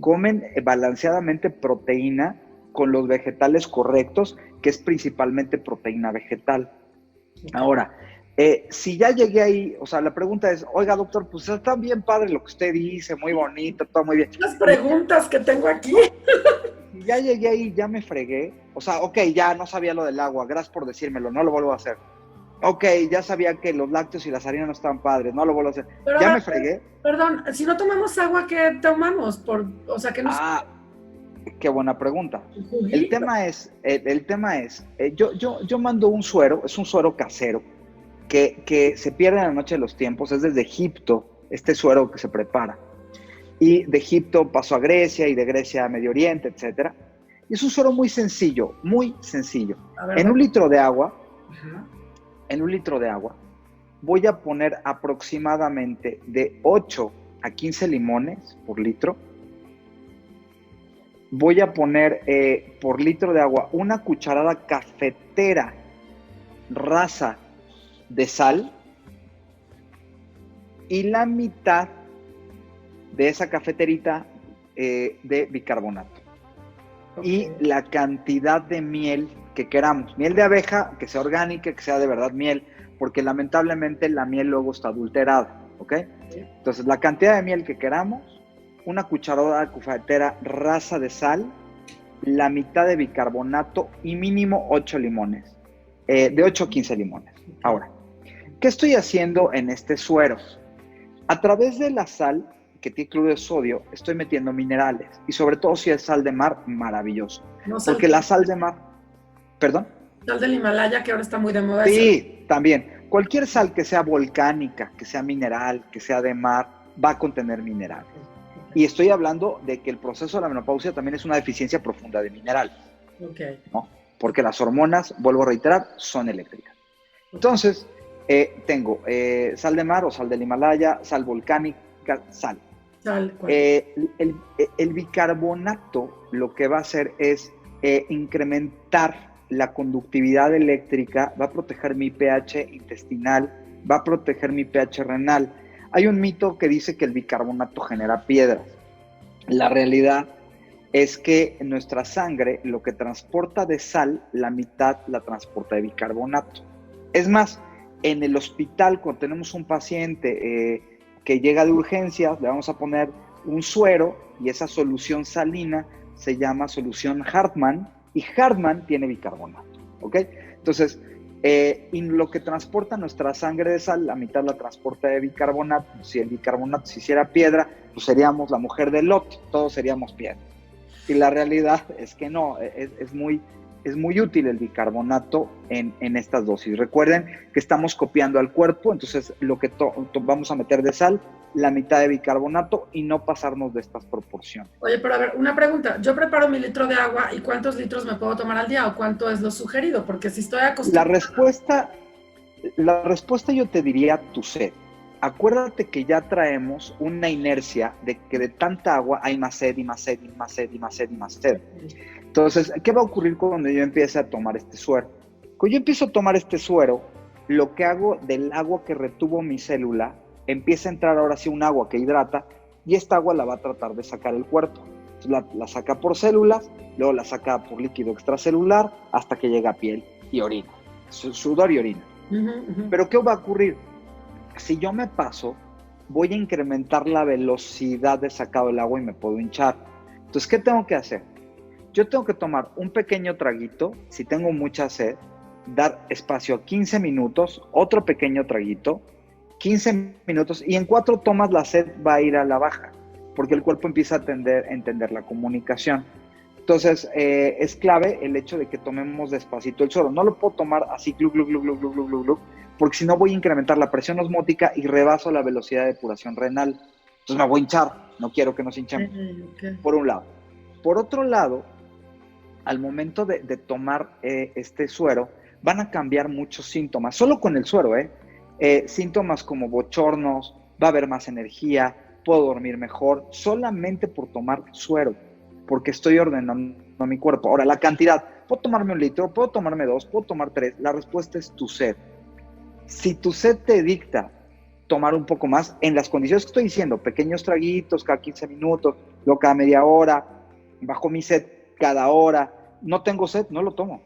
comen balanceadamente proteína con los vegetales correctos, que es principalmente proteína vegetal. Ahora, si ya llegué ahí, o sea, la pregunta es, oiga, doctor, pues está bien padre lo que usted dice, muy bonito, todo muy bien. Las preguntas que tengo aquí. Si ya llegué ahí, ya me fregué. O sea, ok, ya no sabía lo del agua, gracias por decírmelo, no lo vuelvo a hacer. Ok, ya sabía que los lácteos y las harinas no estaban padres, no lo vuelvo a hacer. Pero Ya me fregué. Perdón, si no tomamos agua, ¿qué tomamos? O sea, que no. Qué buena pregunta. Juguito. El tema es, yo mando un suero, es un suero casero, que se pierde en la noche de los tiempos, es desde Egipto, este suero que se prepara. Y de Egipto pasó a Grecia, y de Grecia a Medio Oriente, etc. Y es un suero muy sencillo, muy sencillo. En un litro de agua, voy a poner aproximadamente de 8 a 15 limones por litro. Voy a poner por litro de agua una cucharada cafetera rasa de sal y la mitad de esa cafeterita de bicarbonato. Okay. Y la cantidad de miel que queramos. Miel de abeja, que sea orgánica, que sea de verdad miel, porque lamentablemente la miel luego está adulterada, ¿ok? Sí. Entonces, la cantidad de miel que queramos, una cucharada cafetera rasa de sal, la mitad de bicarbonato y mínimo 8 limones, de 8 a 15 limones. Ahora, ¿qué estoy haciendo en este suero? A través de la sal, que te incluye sodio, estoy metiendo minerales, y sobre todo si es sal de mar, maravilloso. No, porque la sal de mar, ¿perdón? Sal del Himalaya, que ahora está muy de moda. Sí, eso. También. Cualquier sal que sea volcánica, que sea mineral, que sea de mar, va a contener minerales. Y estoy hablando de que el proceso de la menopausia también es una deficiencia profunda de minerales. Okay. ¿No? Porque las hormonas, vuelvo a reiterar, son eléctricas. Entonces, tengo sal de mar o sal del Himalaya, sal volcánica, sal. El bicarbonato lo que va a hacer es incrementar la conductividad eléctrica, va a proteger mi pH intestinal, va a proteger mi pH renal. Hay un mito que dice que el bicarbonato genera piedras. La realidad es que nuestra sangre, lo que transporta de sal, la mitad la transporta de bicarbonato. Es más, en el hospital, cuando tenemos un paciente que llega de urgencias, le vamos a poner un suero y esa solución salina se llama solución Hartmann y Hartmann tiene bicarbonato, ¿ok? Entonces, y lo que transporta nuestra sangre de sal, la mitad la transporta de bicarbonato. Si el bicarbonato se hiciera piedra, pues seríamos la mujer de Lot, todos seríamos piedra. Y la realidad es que no, es muy útil el bicarbonato en estas dosis. Recuerden que estamos copiando al cuerpo, entonces lo que vamos a meter de sal, la mitad de bicarbonato y no pasarnos de estas proporciones. Oye, pero a ver, una pregunta. Yo preparo mi litro de agua y ¿cuántos litros me puedo tomar al día o cuánto es lo sugerido? Porque si estoy acostumbrada... La respuesta yo te diría tu sed. Acuérdate que ya traemos una inercia de que de tanta agua hay más sed y más sed y más sed y más sed y más sed. Entonces, ¿qué va a ocurrir cuando yo empiece a tomar este suero? Cuando yo empiezo a tomar este suero, lo que hago del agua que retuvo mi célula, empieza a entrar ahora sí un agua que hidrata y esta agua la va a tratar de sacar el cuerpo. Entonces, la saca por células, luego la saca por líquido extracelular hasta que llega a piel y orina, sudor y orina. Pero ¿qué va a ocurrir? Si yo me paso, voy a incrementar la velocidad de sacado del agua y me puedo hinchar. Entonces, ¿qué tengo que hacer? Yo tengo que tomar un pequeño traguito, si tengo mucha sed, dar espacio a 15 minutos, otro pequeño traguito, 15 minutos y en 4 tomas la sed va a ir a la baja, porque el cuerpo empieza a entender la comunicación. Entonces, es clave el hecho de que tomemos despacito el suero. No lo puedo tomar así, glu, glu, glu, glu, glu, glu, glu, glu, porque si no voy a incrementar la presión osmótica y rebaso la velocidad de depuración renal. Entonces me voy a hinchar. No quiero que nos hinchemos. Okay. Por un lado. Por otro lado, al momento de tomar este suero, van a cambiar muchos síntomas. Solo con el suero, síntomas como bochornos, va a haber más energía, puedo dormir mejor, solamente por tomar suero, porque estoy ordenando mi cuerpo. Ahora, la cantidad, puedo tomarme 1 litro, puedo tomarme 2, puedo tomar 3, la respuesta es tu sed. Si tu sed te dicta tomar un poco más, en las condiciones que estoy diciendo, pequeños traguitos cada 15 minutos, luego cada media hora, bajo mi sed cada hora, no tengo sed, no lo tomo.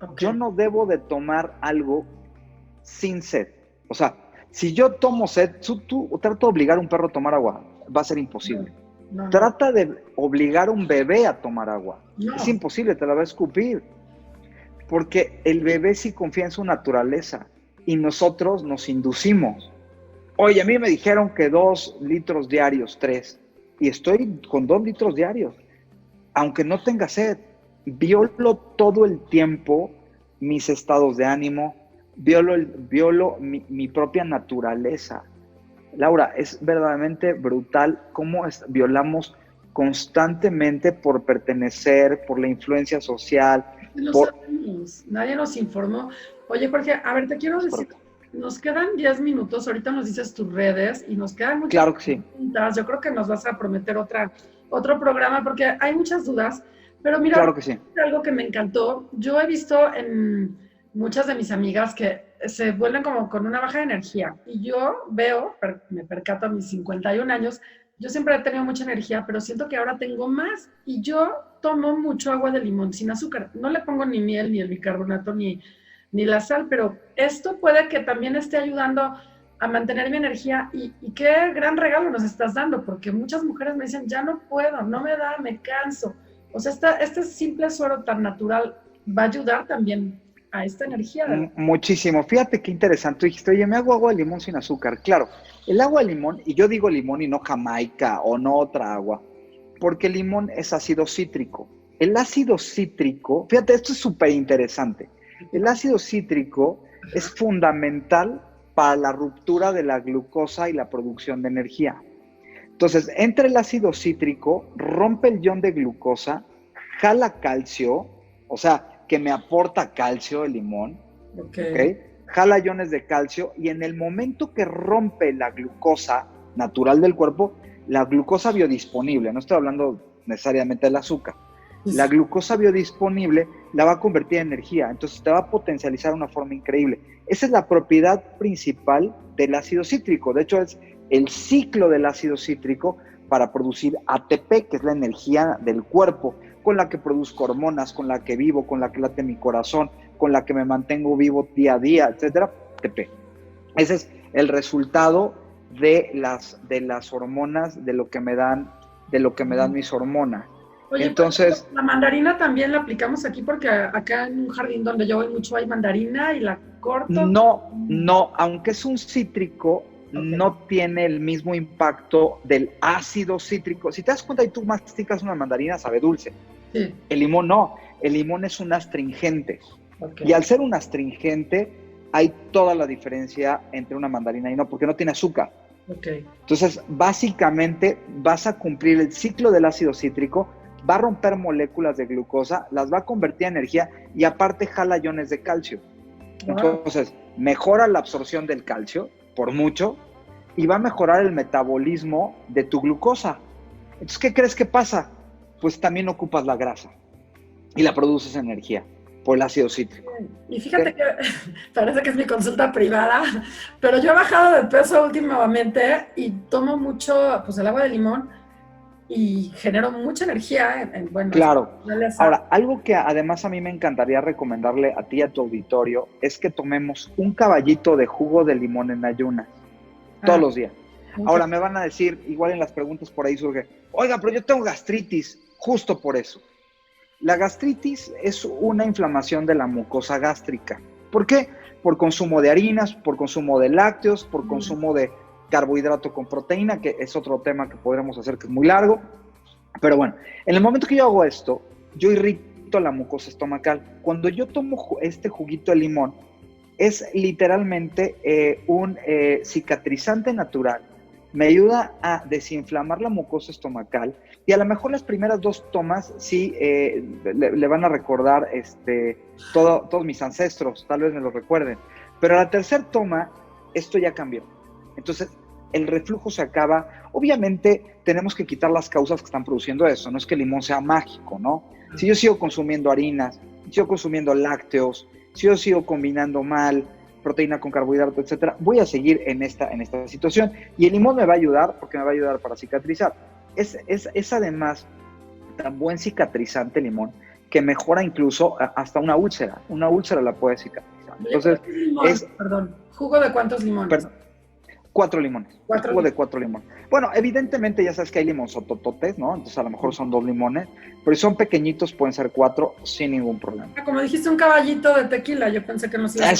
Okay. Yo no debo de tomar algo sin sed. O sea, si yo tomo sed, tú trato de obligar a un perro a tomar agua, va a ser imposible. No. Trata de obligar a un bebé a tomar agua. No. Es imposible, te la va a escupir. Porque el bebé sí confía en su naturaleza y nosotros nos inducimos. Oye, a mí me dijeron que 2 litros diarios, 3, y estoy con 2 litros diarios, aunque no tenga sed. Violo todo el tiempo mis estados de ánimo, violo mi propia naturaleza. Laura, es verdaderamente brutal cómo violamos constantemente por pertenecer, por la influencia social. Nadie nos informó. Oye, Jorge, a ver, te quiero decir, nos quedan 10 minutos, ahorita nos dices tus redes y nos quedan muchas claro que sí. preguntas. Yo creo que nos vas a prometer otro programa porque hay muchas dudas, pero mira, claro que sí. Algo que me encantó, yo he visto en muchas de mis amigas que se vuelven como con una baja de energía y yo veo, me percato a mis 51 años, yo siempre he tenido mucha energía, pero siento que ahora tengo más y yo tomo mucho agua de limón sin azúcar. No le pongo ni miel, ni el bicarbonato, ni la sal, pero esto puede que también esté ayudando a mantener mi energía y qué gran regalo nos estás dando, porque muchas mujeres me dicen, ya no puedo, no me da, me canso. O sea, este simple suero tan natural va a ayudar también a esta energía. ¿Verdad? Muchísimo. Fíjate qué interesante. Tú dijiste, oye, me hago agua de limón sin azúcar. Claro, el agua de limón, y yo digo limón y no Jamaica o no otra agua, porque el limón es ácido cítrico. El ácido cítrico, fíjate, esto es súper interesante. El ácido cítrico es fundamental para la ruptura de la glucosa y la producción de energía. Entonces, entra el ácido cítrico, rompe el ion de glucosa, jala calcio, o sea, que me aporta calcio el limón, ¿okay? Jala iones de calcio y en el momento que rompe la glucosa natural del cuerpo, la glucosa biodisponible, no estoy hablando necesariamente del azúcar, la glucosa biodisponible la va a convertir en energía, entonces te va a potencializar de una forma increíble. Esa es la propiedad principal del ácido cítrico, de hecho es el ciclo del ácido cítrico para producir ATP, que es la energía del cuerpo, con la que produzco hormonas, con la que vivo, con la que late mi corazón, con la que me mantengo vivo día a día, etcétera, ATP. Ese es el resultado de las hormonas, de lo que me dan mis hormonas. Oye, entonces, la mandarina también la aplicamos aquí porque acá en un jardín donde yo voy mucho hay mandarina y la corto. No, aunque es un cítrico, no tiene el mismo impacto del ácido cítrico. Si te das cuenta y tú masticas una mandarina, sabe dulce. Sí. El limón no, el limón es un astringente. Y al ser un astringente, hay toda la diferencia entre una mandarina y no, porque no tiene azúcar. Entonces, básicamente, vas a cumplir el ciclo del ácido cítrico, va a romper moléculas de glucosa, las va a convertir en energía y aparte jala iones de calcio. Entonces, mejora la absorción del calcio, por mucho, y va a mejorar el metabolismo de tu glucosa. Entonces, ¿qué crees que pasa? Pues también ocupas la grasa y la produces energía por el ácido cítrico. Y fíjate que parece que es mi consulta privada, pero yo he bajado de peso últimamente y tomo mucho, pues el agua de limón y genero mucha energía. Claro. Ahora, algo que además a mí me encantaría recomendarle a ti y a tu auditorio es que tomemos un caballito de jugo de limón en ayunas todos los días. Ahora me van a decir, igual en las preguntas por ahí surge, oiga, pero yo tengo gastritis, justo por eso. La gastritis es una inflamación de la mucosa gástrica. ¿Por qué? Por consumo de harinas, por consumo de lácteos, por consumo de carbohidrato con proteína, que es otro tema que podremos hacer que es muy largo. Pero bueno, en el momento que yo hago esto, yo irrito la mucosa estomacal. Cuando yo tomo este juguito de limón, es literalmente un cicatrizante natural. Me ayuda a desinflamar la mucosa estomacal y a lo mejor las primeras 2 tomas sí le van a recordar todos mis ancestros, tal vez me lo recuerden. Pero a la tercera toma, esto ya cambió. Entonces, el reflujo se acaba. Obviamente, tenemos que quitar las causas que están produciendo eso. No es que el limón sea mágico, ¿no? Si yo sigo consumiendo harinas, sigo consumiendo lácteos, si yo sigo combinando mal proteína con carbohidrato, etcétera, voy a seguir en esta situación. Y el limón me va a ayudar porque me va a ayudar para cicatrizar. Es además tan buen cicatrizante el limón que mejora incluso hasta una úlcera. Una úlcera la puede cicatrizar. Entonces, Perdón, ¿jugo de cuántos limones? 4 limones. Jugo de 4 limones. Bueno, evidentemente ya sabes que hay limonzotototes, ¿no? Entonces a lo mejor son 2 limones, pero si son pequeñitos pueden ser 4 sin ningún problema. Como dijiste, un caballito de tequila, yo pensé que no se iba a...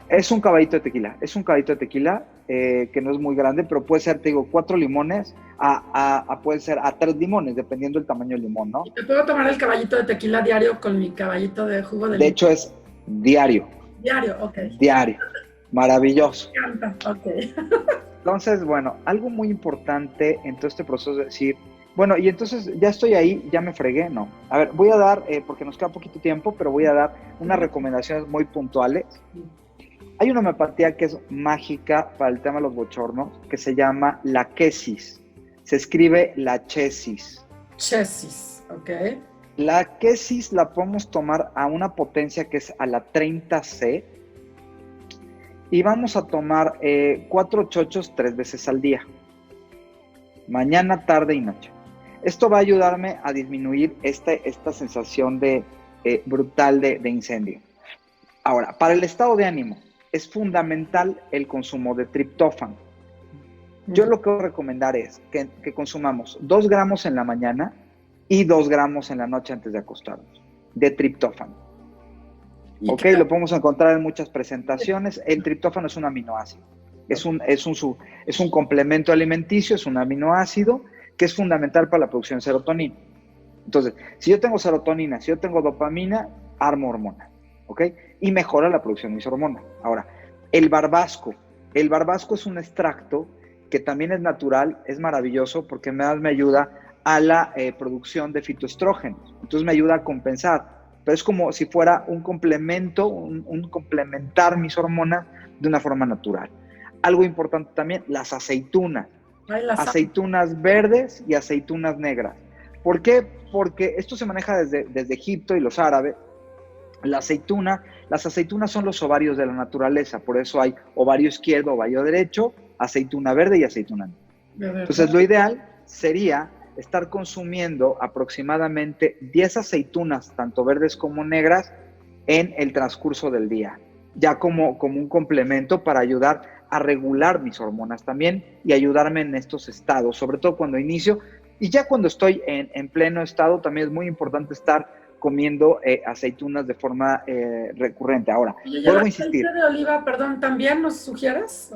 Es un caballito de tequila. Es un caballito de tequila que no es muy grande, pero puede ser, te digo, 4 limones puede ser a 3 limones, dependiendo del tamaño del limón, ¿no? ¿Te puedo tomar el caballito de tequila diario con mi caballito de jugo de limón? De hecho, es diario. Diario, ok. Diario. Maravilloso. Me encanta, ok. Entonces, bueno, algo muy importante en todo este proceso es decir, bueno, y entonces ya estoy ahí, ya me fregué, no. A ver, voy a dar, porque nos queda poquito tiempo, pero voy a dar unas recomendaciones muy puntuales. Hay una homeopatía que es mágica para el tema de los bochornos, que se llama la quesis. Se escribe la chesis. Chesis, ok. La quesis la podemos tomar a una potencia que es a la 30C. Y vamos a tomar 4 chochos 3 veces al día. Mañana, tarde y noche. Esto va a ayudarme a disminuir esta sensación brutal de incendio. Ahora, para el estado de ánimo, es fundamental el consumo de triptófano. Yo lo que voy a recomendar es que consumamos 2 gramos en la mañana y 2 gramos en la noche antes de acostarnos de triptófano. Ok, lo podemos encontrar en muchas presentaciones. El triptófano es un aminoácido. Es un complemento alimenticio, es un aminoácido que es fundamental para la producción de serotonina. Entonces, si yo tengo serotonina, si yo tengo dopamina, armo hormona, ¿ok? Y mejora la producción de mis hormonas. Ahora, el barbasco es un extracto que también es natural, es maravilloso porque me ayuda a la producción de fitoestrógenos. Entonces me ayuda a compensar. Pero es como si fuera un complemento, un complementar mis hormonas de una forma natural. Algo importante también, las aceitunas. Aceitunas verdes y aceitunas negras. ¿Por qué? Porque esto se maneja desde Egipto y los árabes. Las aceitunas son los ovarios de la naturaleza. Por eso hay ovario izquierdo, ovario derecho, aceituna verde y aceituna negra. Entonces lo ideal sería estar consumiendo aproximadamente 10 aceitunas, tanto verdes como negras, en el transcurso del día, ya como un complemento para ayudar a regular mis hormonas también y ayudarme en estos estados, sobre todo cuando inicio. Y ya cuando estoy en pleno estado, también es muy importante estar comiendo aceitunas de forma recurrente. Ahora, vuelvo a insistir. ¿El aceite de oliva, perdón, también nos sugieres?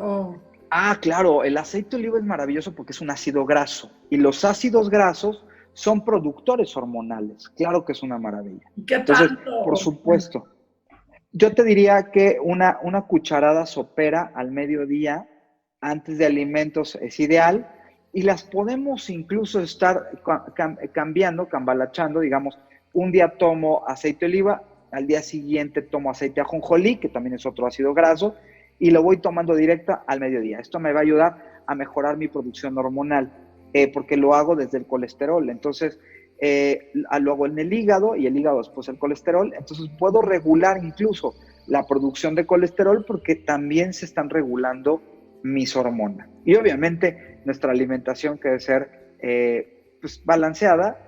Claro, el aceite de oliva es maravilloso porque es un ácido graso y los ácidos grasos son productores hormonales. Claro que es una maravilla. ¿Y qué Entonces, tanto? por supuesto, yo te diría que una cucharada sopera al mediodía antes de alimentos es ideal y las podemos incluso estar cambalachando, digamos, un día tomo aceite de oliva, al día siguiente tomo aceite de ajonjolí, que también es otro ácido graso, y lo voy tomando directa al mediodía. Esto me va a ayudar a mejorar mi producción hormonal, porque lo hago desde el colesterol. Entonces, lo hago en el hígado y el hígado después el colesterol. Entonces, puedo regular incluso la producción de colesterol porque también se están regulando mis hormonas. Y obviamente, nuestra alimentación que debe ser balanceada.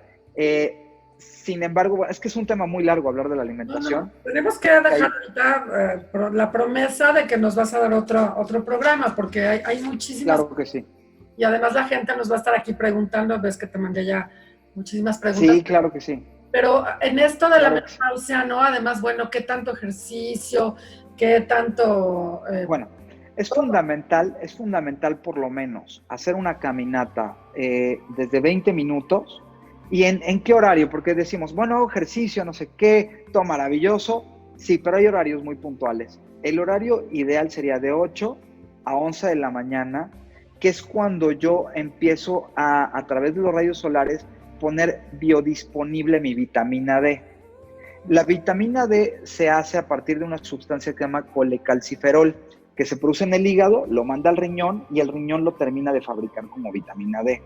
Sin embargo, es que es un tema muy largo hablar de la alimentación. No. Tenemos que dejar ahorita la promesa de que nos vas a dar otro programa, porque hay muchísimas... Claro que sí. Y además la gente nos va a estar aquí preguntando, ves que te mandé ya muchísimas preguntas. Sí, claro que sí. Pero en esto de la menopausia, ¿no? Además, bueno, ¿qué tanto ejercicio? ¿Qué tanto? Bueno, es fundamental por lo menos hacer una caminata desde 20 minutos. ¿Y en qué horario? Porque decimos, bueno, ejercicio, no sé qué, todo maravilloso. Sí, pero hay horarios muy puntuales. El horario ideal sería de 8 a 11 de la mañana, que es cuando yo empiezo a través de los rayos solares, poner biodisponible mi vitamina D. La vitamina D se hace a partir de una sustancia que se llama colecalciferol, que se produce en el hígado, lo manda al riñón y el riñón lo termina de fabricar como vitamina D.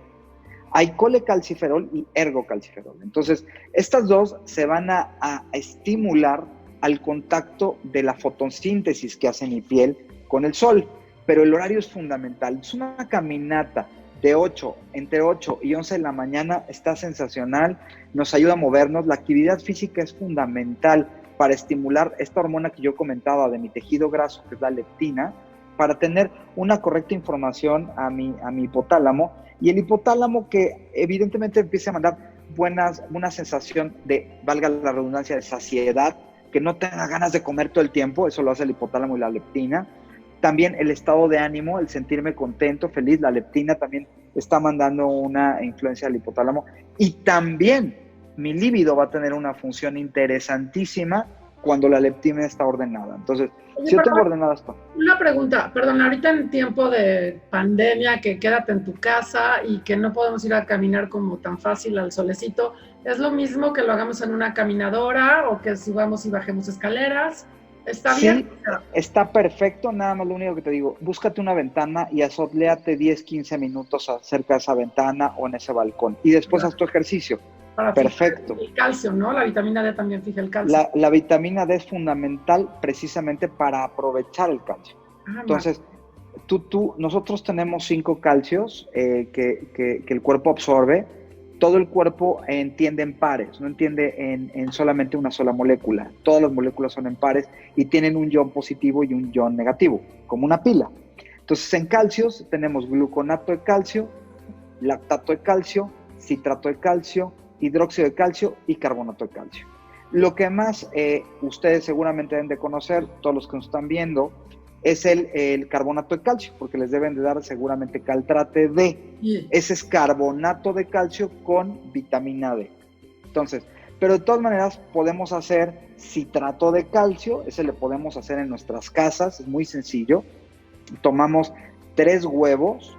Hay colecalciferol y ergocalciferol. Entonces, estas dos se van a estimular al contacto de la fotosíntesis que hace mi piel con el sol. Pero el horario es fundamental. Es una caminata de entre 8 y 11 de la mañana, está sensacional, nos ayuda a movernos. La actividad física es fundamental para estimular esta hormona que yo comentaba de mi tejido graso, que es la leptina, para tener una correcta información a mi hipotálamo, y el hipotálamo que evidentemente empiece a mandar una sensación de, valga la redundancia, de saciedad, que no tenga ganas de comer todo el tiempo, eso lo hace el hipotálamo y la leptina. También el estado de ánimo, el sentirme contento, feliz, la leptina también está mandando una influencia al hipotálamo. Y también mi líbido va a tener una función interesantísima cuando la leptina está ordenada. Entonces, Oye, si yo tengo ordenada esto. Una pregunta, perdón, ahorita en tiempo de pandemia, que quédate en tu casa y que no podemos ir a caminar como tan fácil al solecito, ¿es lo mismo que lo hagamos en una caminadora o que subamos y bajemos escaleras? ¿Está bien? Sí, está perfecto, nada más lo único que te digo, búscate una ventana y asoléate 10-15 minutos cerca de esa ventana o en ese balcón y después haz tu ejercicio. Para Perfecto. el calcio, ¿no? La vitamina D también fija el calcio. La vitamina D es fundamental precisamente para aprovechar el calcio. Entonces, nosotros tenemos 5 calcios que el cuerpo absorbe. Todo el cuerpo entiende en pares, no entiende en solamente una sola molécula. Todas las moléculas son en pares y tienen un ion positivo y un ion negativo, como una pila. Entonces, en calcios tenemos gluconato de calcio, lactato de calcio, citrato de calcio, hidróxido de calcio y carbonato de calcio. Lo que más ustedes seguramente deben de conocer, todos los que nos están viendo, es el carbonato de calcio, porque les deben de dar seguramente caltrate D. Sí. Ese es carbonato de calcio con vitamina D. Entonces, pero de todas maneras podemos hacer citrato de calcio, ese le podemos hacer en nuestras casas, es muy sencillo. Tomamos 3 huevos,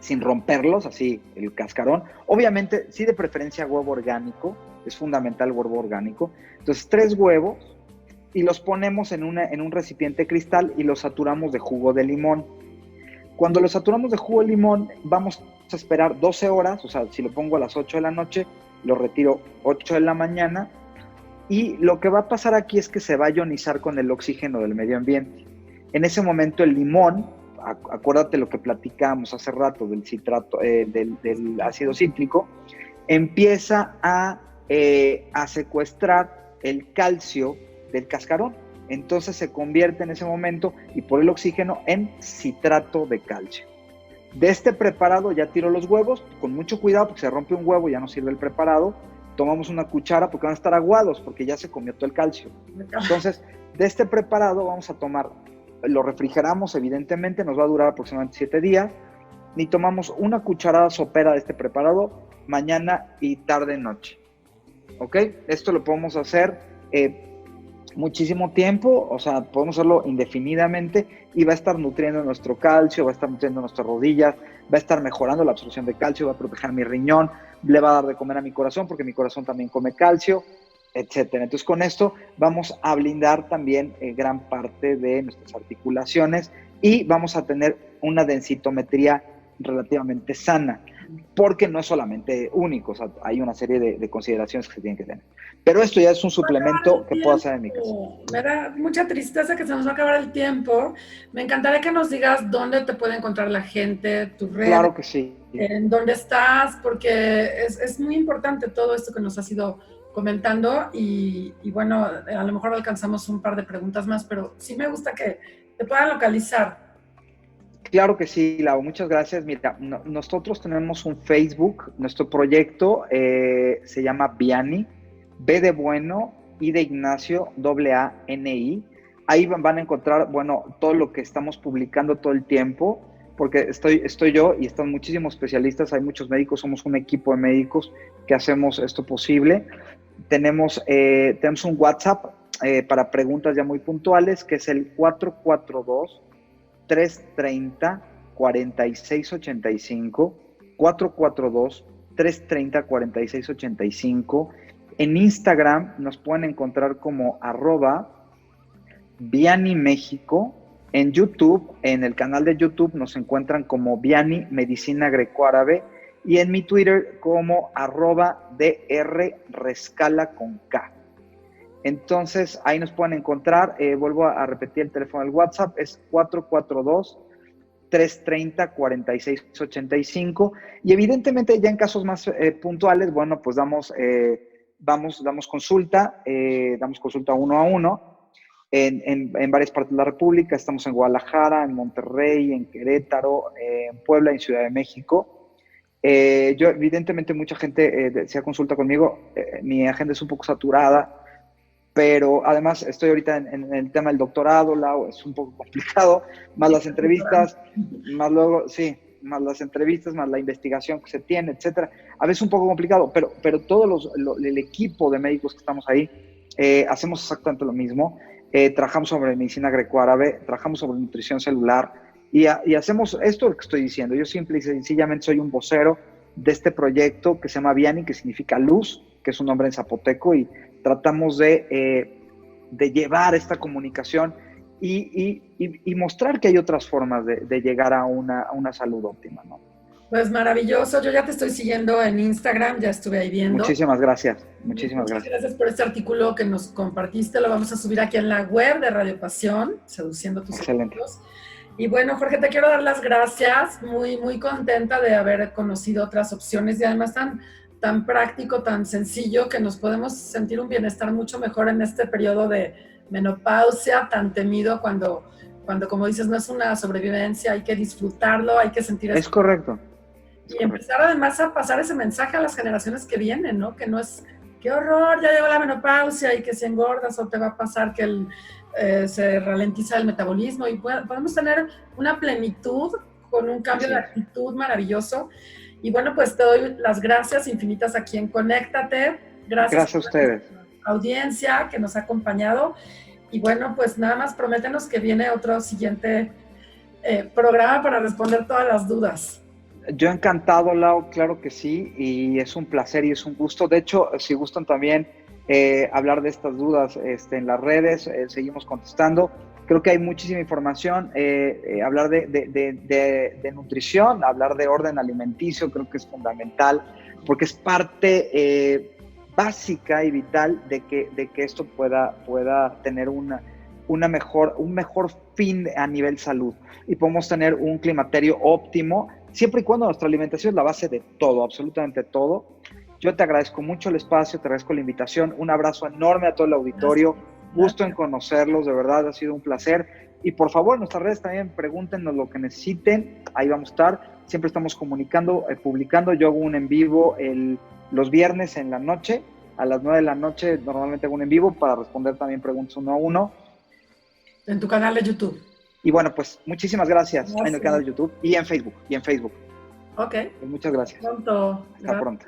sin romperlos, así el cascarón. Obviamente, sí de preferencia huevo orgánico, es fundamental el huevo orgánico. Entonces, 3 huevos y los ponemos en un recipiente cristal y los saturamos de jugo de limón. Cuando los saturamos de jugo de limón, vamos a esperar 12 horas, o sea, si lo pongo a las 8 de la noche, lo retiro 8 de la mañana, y lo que va a pasar aquí es que se va a ionizar con el oxígeno del medio ambiente. En ese momento el limón, acuérdate lo que platicábamos hace rato del citrato, del ácido cítrico, empieza a secuestrar el calcio del cascarón. Entonces se convierte en ese momento, y por el oxígeno, en citrato de calcio. De este preparado ya tiro los huevos, con mucho cuidado porque se rompe un huevo, ya no sirve el preparado. Tomamos una cuchara porque van a estar aguados porque ya se comió todo el calcio. Entonces, de este preparado vamos a tomar, lo refrigeramos evidentemente, nos va a durar aproximadamente 7 días, y tomamos una cucharada sopera de este preparado mañana y tarde noche. ¿Ok? Esto lo podemos hacer muchísimo tiempo, o sea, podemos hacerlo indefinidamente y va a estar nutriendo nuestro calcio, va a estar nutriendo nuestras rodillas, va a estar mejorando la absorción de calcio, va a proteger mi riñón, le va a dar de comer a mi corazón porque mi corazón también come calcio, etcétera. Entonces, con esto vamos a blindar también gran parte de nuestras articulaciones y vamos a tener una densitometría relativamente sana, porque no es solamente único, o sea, hay una serie de consideraciones que se tienen que tener. Pero esto ya es un suplemento que puedo hacer en mi casa. Me da mucha tristeza que se nos va a acabar el tiempo. Me encantaría que nos digas dónde te puede encontrar la gente, tu red. Claro que sí. En dónde estás, porque es muy importante todo esto que nos has ido comentando y bueno, a lo mejor alcanzamos un par de preguntas más, pero sí me gusta que te puedan localizar. Claro que sí, Lau, muchas gracias. Mira, nosotros tenemos un Facebook, nuestro proyecto se llama Viani, B de bueno, I de Ignacio, AA-NI. Ahí van a encontrar, bueno, todo lo que estamos publicando todo el tiempo, porque estoy yo y están muchísimos especialistas, hay muchos médicos, somos un equipo de médicos que hacemos esto posible. Tenemos un WhatsApp para preguntas ya muy puntuales, que es el 442-330-4685, 442-330-4685. En Instagram nos pueden encontrar como @Viani México. En YouTube, en el canal de YouTube, nos encuentran como Viani Medicina Grecoárabe, y en mi Twitter como @drrescala con K. Entonces, ahí nos pueden encontrar. Vuelvo a repetir el teléfono del WhatsApp, es 442-330-4685. Y evidentemente, ya en casos más puntuales, bueno, pues damos consulta, uno a uno. En varias partes de la República. Estamos en Guadalajara, en Monterrey, en Querétaro, en Puebla, en Ciudad de México. Yo, evidentemente, mucha gente desea consulta conmigo. Mi agenda es un poco saturada, pero además estoy ahorita en el tema del doctorado, es un poco complicado, más las entrevistas, más las entrevistas, más la investigación que se tiene, etcétera. A veces un poco complicado, pero todo el equipo de médicos que estamos ahí hacemos exactamente lo mismo. Trabajamos sobre medicina grecoárabe, trabajamos sobre nutrición celular y hacemos esto que estoy diciendo. Yo simple y sencillamente soy un vocero de este proyecto que se llama Viani, que significa luz, que es un nombre en zapoteco, y tratamos de llevar esta comunicación y mostrar que hay otras formas de llegar a una salud óptima, ¿no? Pues maravilloso, yo ya te estoy siguiendo en Instagram, ya estuve ahí viendo. Muchísimas gracias, Muchas gracias por este artículo que nos compartiste, lo vamos a subir aquí en la web de Radio Pasión, Seduciendo tus Sentidos. Y bueno, Jorge, te quiero dar las gracias, muy, muy contenta de haber conocido otras opciones y además tan práctico, tan sencillo, que nos podemos sentir un bienestar mucho mejor en este periodo de menopausia tan temido cuando como dices, no es una sobrevivencia, hay que disfrutarlo, hay que sentir eso. Es correcto. Y empezar además a pasar ese mensaje a las generaciones que vienen, ¿no? Que no es, qué horror, ya llegó la menopausia y que si engordas o te va a pasar que se ralentiza el metabolismo, y podemos tener una plenitud con un cambio de actitud maravilloso. Y bueno, pues te doy las gracias infinitas aquí en Conéctate. Gracias a ustedes. A la audiencia que nos ha acompañado. Y bueno, pues nada más prométenos que viene otro siguiente programa para responder todas las dudas. Yo encantado, Lau, claro que sí, y es un placer y es un gusto. De hecho, si gustan también hablar de estas dudas en las redes, seguimos contestando. Creo que hay muchísima información, hablar de nutrición, hablar de orden alimenticio, creo que es fundamental, porque es parte básica y vital de que esto pueda tener un mejor fin a nivel salud, y podemos tener un climaterio óptimo, siempre y cuando nuestra alimentación es la base de todo, absolutamente todo. Yo te agradezco mucho el espacio, te agradezco la invitación, un abrazo enorme a todo el auditorio, gusto en conocerlos, de verdad ha sido un placer. Y por favor, en nuestras redes también pregúntenos lo que necesiten, ahí vamos a estar, siempre estamos comunicando, publicando. Yo hago un en vivo los viernes en la noche, a las 9 de la noche normalmente hago un en vivo para responder también preguntas uno a uno. En tu canal de YouTube. Y bueno, pues muchísimas gracias en el canal de YouTube y en Facebook. Ok. Pues muchas gracias. Hasta pronto. Hasta pronto.